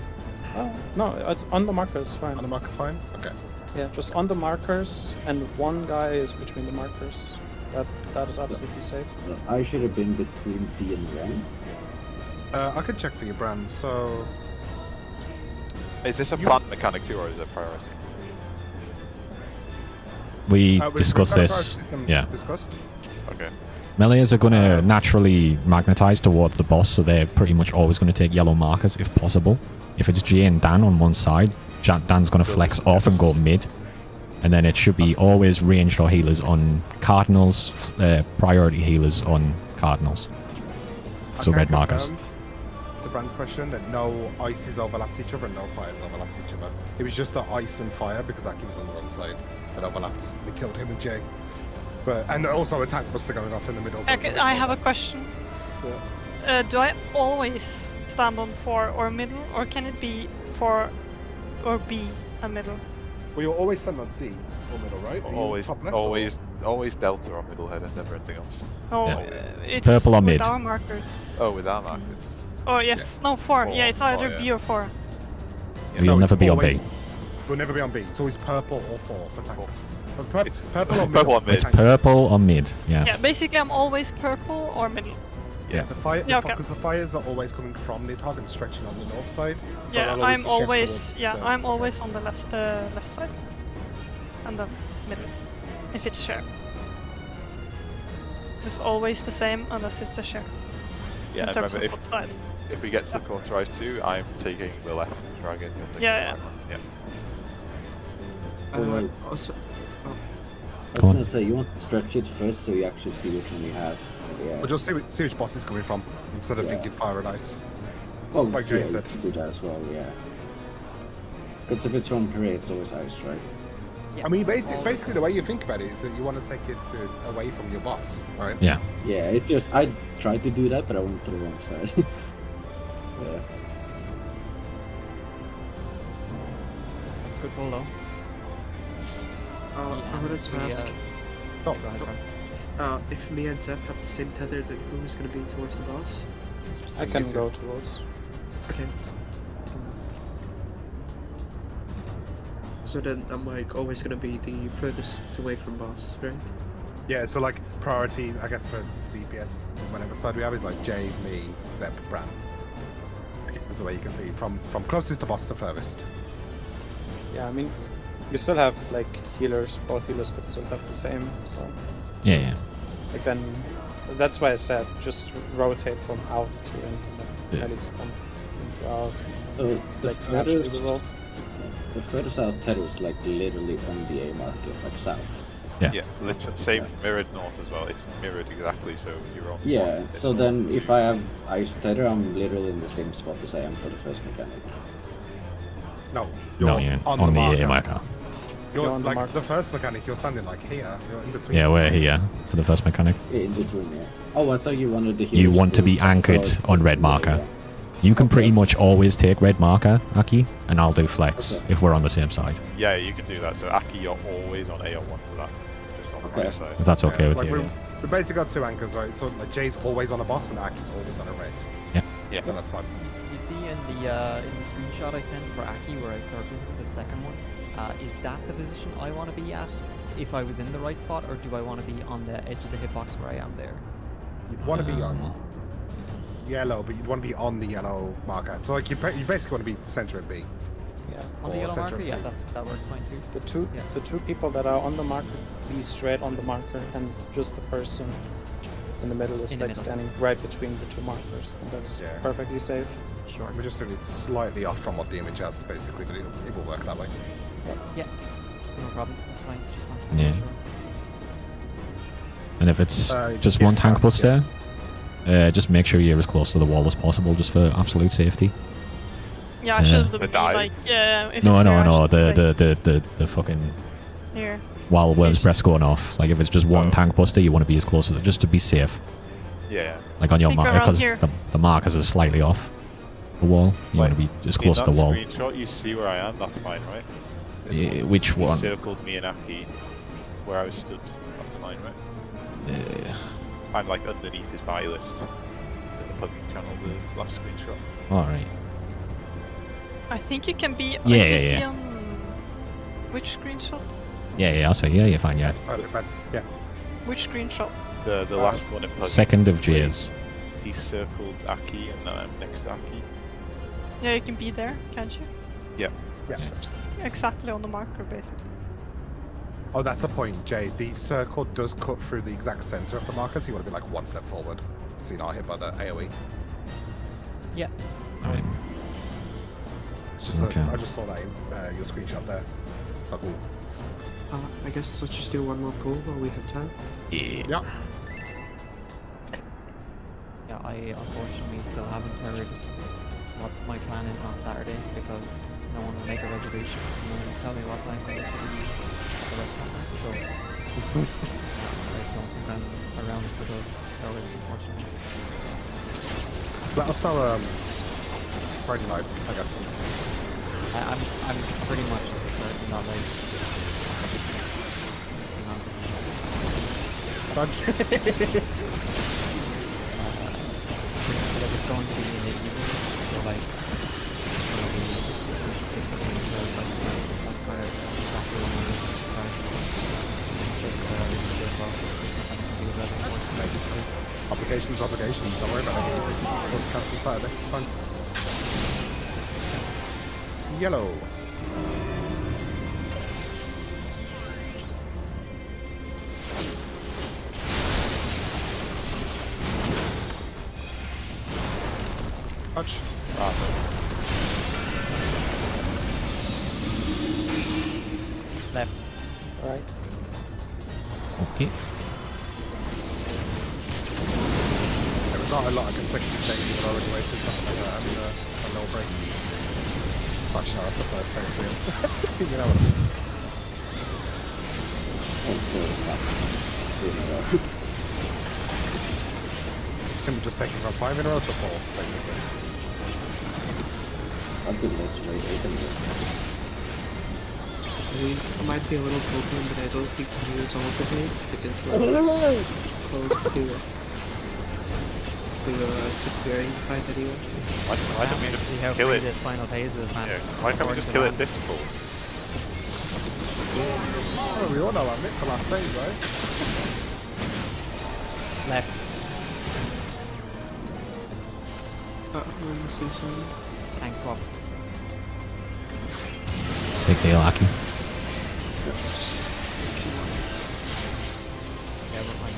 No, it's on the markers, fine. And the marker's fine. Okay. Yeah, just on the markers, and one guy is between the markers. That is absolutely safe. I should have been between D and 1. I could check for you, Brand. So Is this a You- plant mechanic too, or is it priority? We with discussed Reprise this. system Yeah. Discussed. Okay. Melees are going to naturally magnetize towards the boss, so they're pretty much always going to take yellow markers if possible. If it's Jay and Dan on one side, Dan's going to flex off and go mid. And then it should be always ranged or healers on cardinals, priority healers on cardinals. I So can red markers. confirm to Brand's question that no ices overlapped each other and no fires overlapped each other. It was just the ice and fire because Aki was on the wrong side that overlapped. We killed him and Jay. But and also a tank buster going off in the middle. okay, I have a question. Do I always stand on 4 or middle, or can it be 4 or B and middle? Well, you'll always stand on D or middle, right? Are you Always, top left or- always delta or middle header, never anything else. No, Yeah. it's Purple or with mid? our markers. Oh, with our markers. Oh yeah, Yeah. no 4. Four. Yeah, it's either Oh, B yeah. or 4. We'll No, never it's be on always- B. We'll never be on B. It's always purple or 4 for tanks. It's Purple or middle. purple or for mid. It's tanks. purple or mid, yes. Yeah, basically I'm always purple or middle. Yeah, the fire Yeah, because okay. the fires are always coming from Nidhogg and stretching on the north side. So Yeah, they'll I'm be always towards the- I'm always on the left side, and the middle, if it's share. It's just always the same unless it's a share. Yeah, in terms remember, of what side. if we get to the cauterized 2, I'm taking the left dragon. You're taking Yeah, the yeah. right one. Yeah. Well, Also, I was Go on. gonna say, you want to stretch it first so you actually see which one you have. Yeah. But just see which boss is coming from instead of Yeah. thinking fire and ice. Well, like Jay yeah, said. you can do that as well, yeah. Because if it's from Korea, it's always ice, right? Yeah. I mean, all- basically, the way you think about it is that you want to take it away from your boss, right? Yeah. Yeah, I tried to do that, but I went to the wrong side. Yeah. That's good pull though. I wanted to ask, Oh, Go ahead, Brian. if me and Zep have the same tether, then who's gonna be towards the boss? I can go towards. Okay. So then I'm like always gonna be the furthest away from boss, right? Yeah, so like priority, I guess, for DPS, whatever side we have is like Jay, me, Zep, Bran. That's the way you can see from closest to boss to furthest. Yeah, I mean, you still have like healers. Both healers could still have the same. So Yeah, yeah. like then, that's why I said just rotate from out to in, Yeah. at least from into out. So It's the like naturally furthest, resolves. the furthest out tether is like literally on the A marker, like south. Yeah, literally same mirrored north as well. It's mirrored exactly, so you're on. Yeah, one, so it's then north, if I have ice tether, I'm literally in the same spot as I am for the first mechanic. No, No, yeah. On the A marker. You're You're on the like marker. the first mechanic. You're standing like here. You're in between. Yeah, two we're here mechanics. for the first mechanic. In between, yeah. Oh, I thought you wanted the You healers want to be anchored on red marker. Yeah. You can pretty much always take red marker, Aki, and I'll do flex Okay. if we're on the same side. Yeah, you can do that. So Aki, you're always on AO1 for that. Just on the Okay. right side. If that's okay with like you. we basically got two anchors, right? So like Jay's always on a boss and Aki's always on a red. Yeah. Yeah. Yeah, that's fine. You see in the screenshot I sent for Aki where I circled the second one, is that the position I want to be at if I was in the right spot, or do I want to be on the edge of the hitbox where I am there? You'd want to be on yellow, but you'd want to be on the yellow marker. So like you basically want to be center of B. Yeah. On the Or yellow center marker? of Yeah, C. that works fine too. Yeah. The two people that are on the marker, be straight on the marker, and just the person in the middle is In the like middle. standing right between the two markers, and that's Yeah. perfectly safe. Sure. We're just doing it slightly off from what the image has, basically, but it will work that way. Yeah. No problem. That's fine. Just want to Yeah. make sure. And if it's just yes, one tank buster, yes. just make sure you're as close to the wall as possible, just for absolute safety. Yeah, I Yeah. should The be dive? like, yeah. If No, it's no, here, I no. should be The fucking here. while Worm's Ish. breath's going off. Like if it's just one Oh. tank buster, you want to be as close to just to be safe. Yeah. Like on your Think marker, around because here. the markers are slightly off the wall. You want to be as close to the wall. In that screenshot, you see where I am. That's fine, right? Yeah, which You one? circled me and Aki where I was stood. That's fine, right? I'm like underneath his buy list. In the public channel, the last screenshot. All right. I think you can be. Yeah, like, you yeah, see yeah. on which screenshot? Yeah, I'll say yeah, you're fine. Yeah. Perfect, fine. Yeah. Which screenshot? The last one in public. Second of J's. He circled Aki and now I'm next to Aki. Yeah, you can be there, can't you? Yeah. Yeah. Exactly on the marker, basically. Oh, that's a point, Jay. The circle does cut through the exact center of the marker, so you want to be like one step forward, so you're not hit by the AoE. Yeah. Alright. It's just Okay. I just saw that in your screenshot there. It's like, ooh. I guess let's just do one more pull while we have time. Yeah. Yeah. Yeah, I unfortunately still haven't heard what my plan is on Saturday because no one will make a reservation and no one will tell me what time I get to be at the restaurant night, so I don't think I'm around for those hours, unfortunately. Let us know Friday night, I guess. I'm pretty much certain that like like it's going to be in the evening, so like it's going to be 6 o'clock by the time that's kind of exactly when we're starting. Just really shit off. Nothing to do with that, unfortunately. Obligations, don't worry about it. Let's cancel Saturday, it's fine. Yellow. Touch. Left. Right. Okay. There's not a lot of consecutive changes that already wasted, so I'm having a little break. Actually, no, that's the first thing, so you know what I mean. Can we just take it from 5 in a row to 4, basically? I think that's right. I can do it. I mean, it might be a little broken, but I don't think we use all the days because we're close to the clearing fight anyway. Why don't we See just how kill free it? this final phase is, man. Yeah, why can't we just kill it this full? Oh, we all know I missed the last phase, right? Left. I'm so sorry. Tank swap. Big deal, Aki. Yeah, we're fine.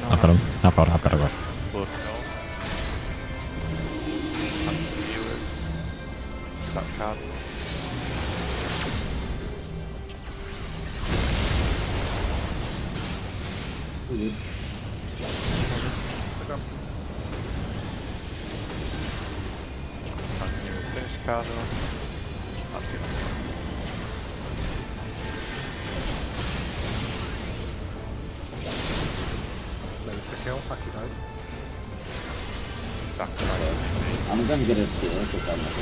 No, I've got him. I've got it. Look, no. And viewers. Sack card. Finish card on. That's it. There's the kill, Aki died. Sacrifice. I'm gonna get a seal because I'm not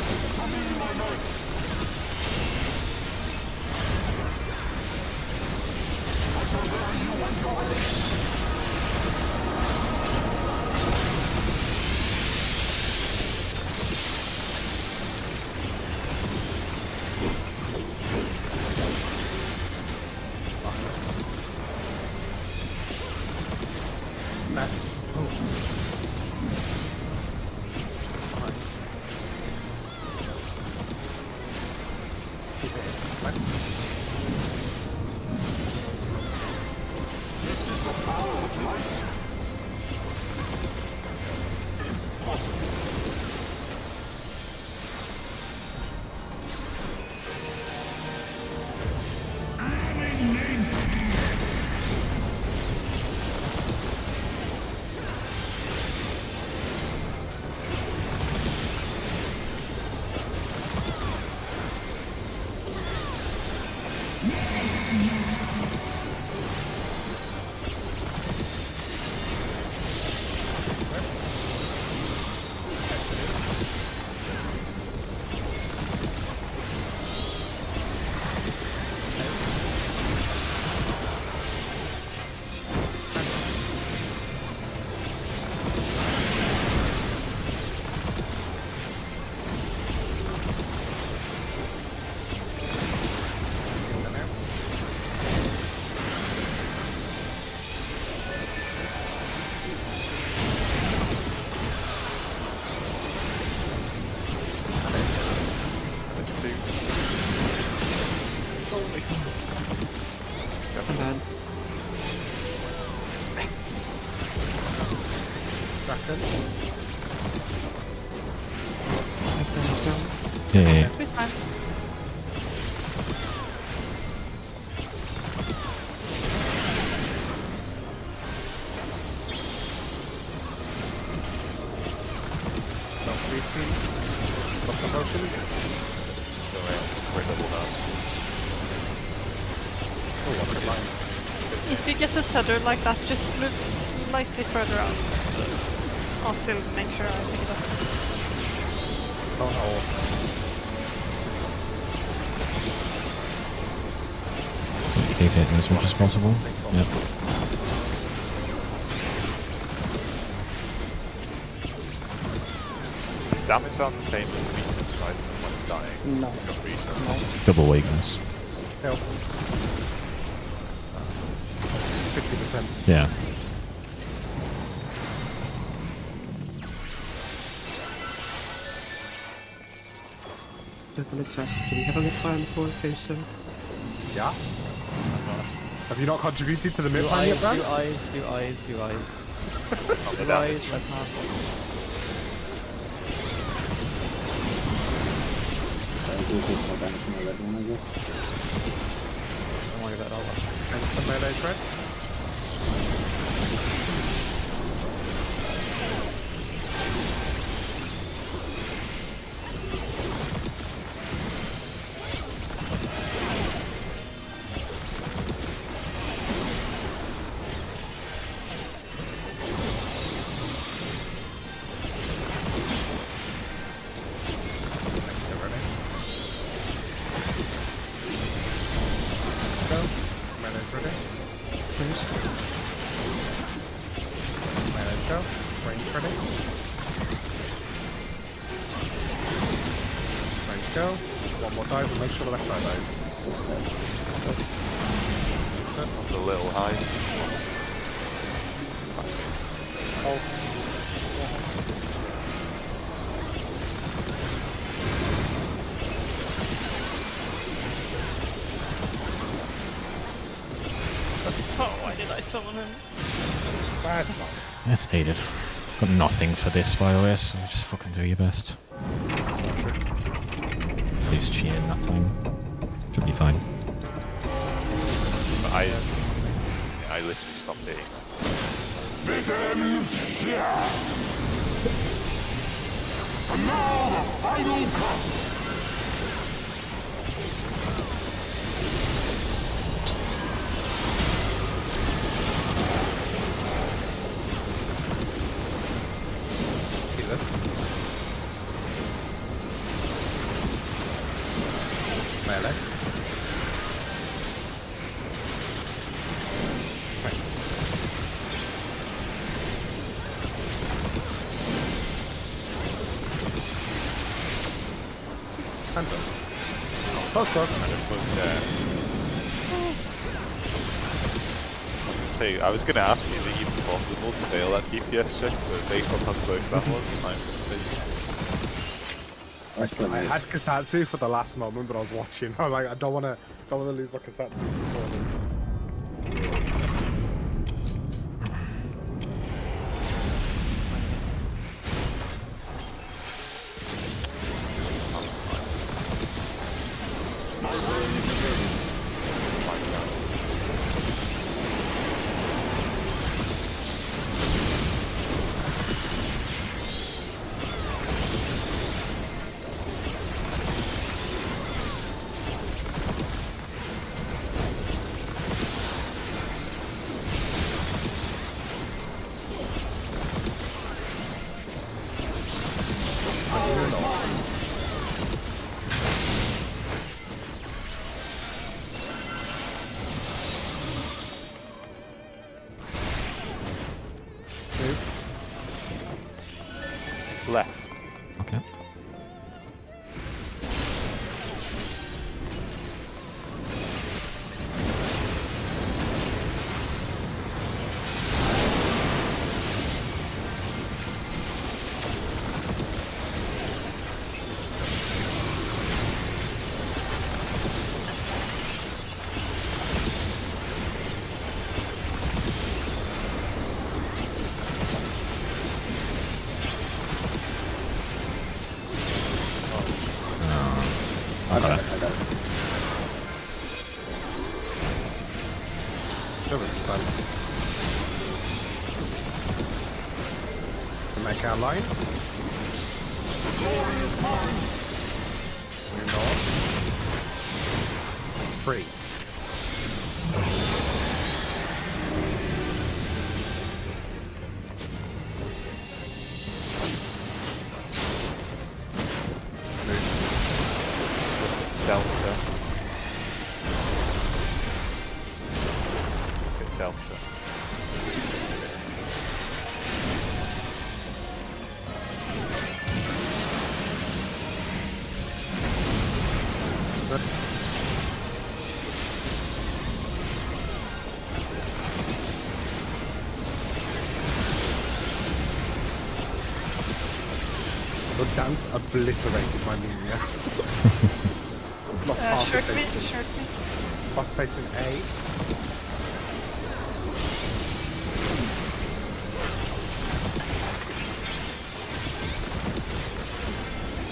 I'm bad. Yeah. It's fine. What's the potion? We're double now. Oh, what a line. If you get the tether like that, just move slightly further out. I'll still make sure I pick it up. Oh no. Keep it as much as possible. Yep. Damage on the same as weakness, right? When it's dying. No. It's got reset. It's double weakness. Help. It's 50%. Yeah. Let's rest. Do we have a good plan for phase 7? Yeah? Have you not contributed to the mid Do plan yet, Brad? eyes. Do eyes, let's have. do a bit more damage from the red one, I guess. Don't worry about all that. And some melee threat. go. One more dive and make sure the left side dies. That's a little high. Oh. Oh, why did I summon him? That's fine. It's needed. Got nothing for this, by the way, so just fucking do your best. It's not a trick. Lose chain that time. Should be fine. But I literally stopped hitting that. This ends here. And now the final cut. Melee. Thanks. Phantom. Close up. Hey, I was going to ask you, is it even possible to fail that DPS check, but based on how close that was, I had Kasatsu for the last moment, but I was watching. I'm like, I don't want to lose my Kasatsu before then. left. Okay. I got it. Make our line. We're north. 3. Delta. Okay, Delta. Good. The dance obliterated my linear. Lost half Shirk the me, face. shirk me. Boss facing A.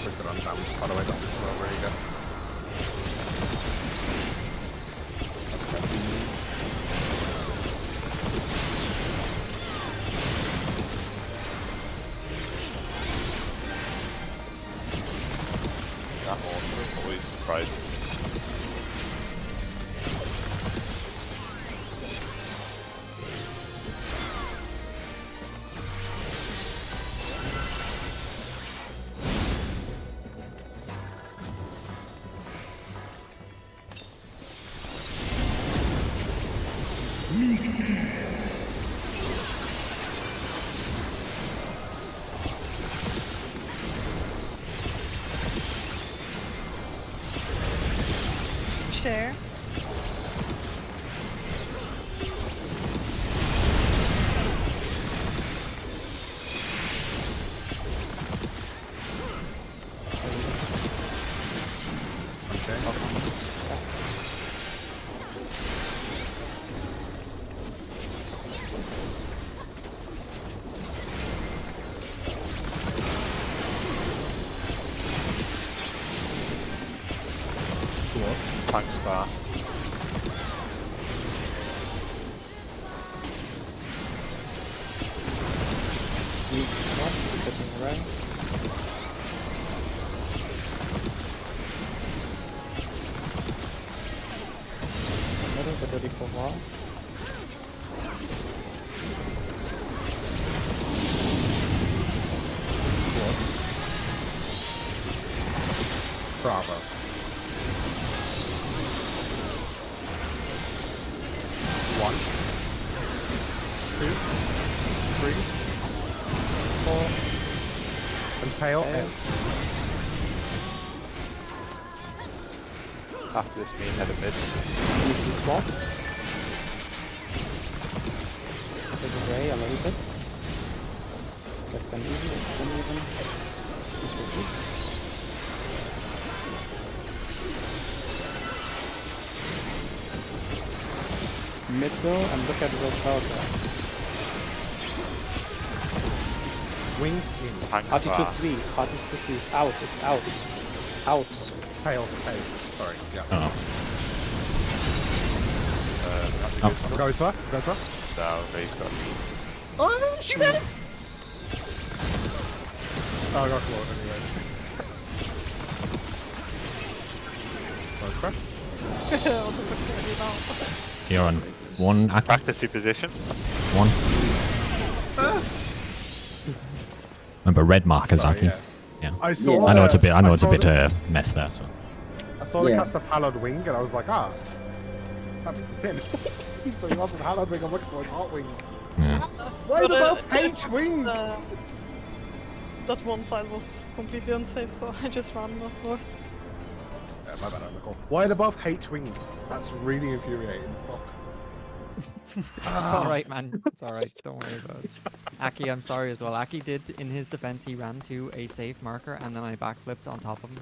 Put it on down. By the way, got this one over here. That one always surprising. chair. Tank spa. Use swap, cutting around. Middle, get ready for wall. Bravo. One, two, three, four, and tail ends. After this being head of mid. Easy swap. Take away a little bit. Get them even. Middle and look at the Rosalga. Wings in. Tank Party spa. 2-3. Party 2-3. It's out. It's out. Out. Tail. Sorry, yeah. Oh. That's a good Go to her. So, he's got Oh, she missed! Oh, I got clawed anyway. Nice crash. So you're on one Aki? practice your positions. One. Remember red markers, Sorry, Aki. yeah. Yeah. I saw. I know it's a bit. I know it's a saw bit the- mess there. So I saw the Yeah. cast of Hallowed Wing, and I was like, that is sin. So it wasn't Hallowed Wing. I'm looking for it's Hot Wing. yeah. Why But, the both I H just, Wing? That one side was completely unsafe, so I just ran up north. Yeah, my bad, Nicole. Why the both H Wing? That's really infuriating. Fuck. It's alright, man. It's alright. Don't worry about it. Aki, I'm sorry as well. Aki did, in his defense, he ran to a safe marker and then I backflipped on top of him.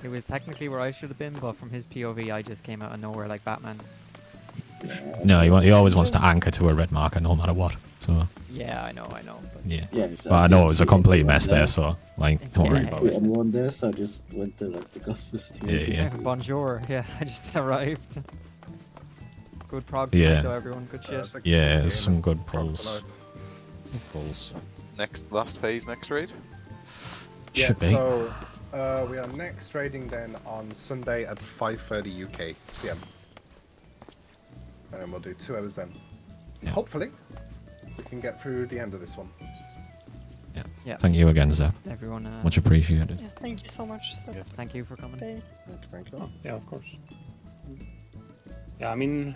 It was technically where I should have been, but from his POV, I just came out of nowhere like Batman. No, he always wants to anchor to a red marker no matter what. So Yeah, I know. But yeah. Yeah, But I know it was a complete anyone mess there. So like, don't worry about it. Anyone there, so I just went to like the Ghost's Yeah. Bonjour. Yeah, I just arrived. Good prog Yeah. tonight, though, everyone. Good shit. It's a Yeah, game, there's some it's good proper pulls. tonight. Pulls. Last phase, next raid. Yeah, Should be. so we are next trading then on Sunday at 5:30 UK PM. And we'll do 2 hours then. Yeah. Hopefully, we can get through the end of this one. Yeah. Yeah. Thank you again, Zeb. Everyone, Much appreciated. Yeah, thank you so much. So thank you for coming. they- Thank you. Oh, yeah, of course. Yeah, I mean,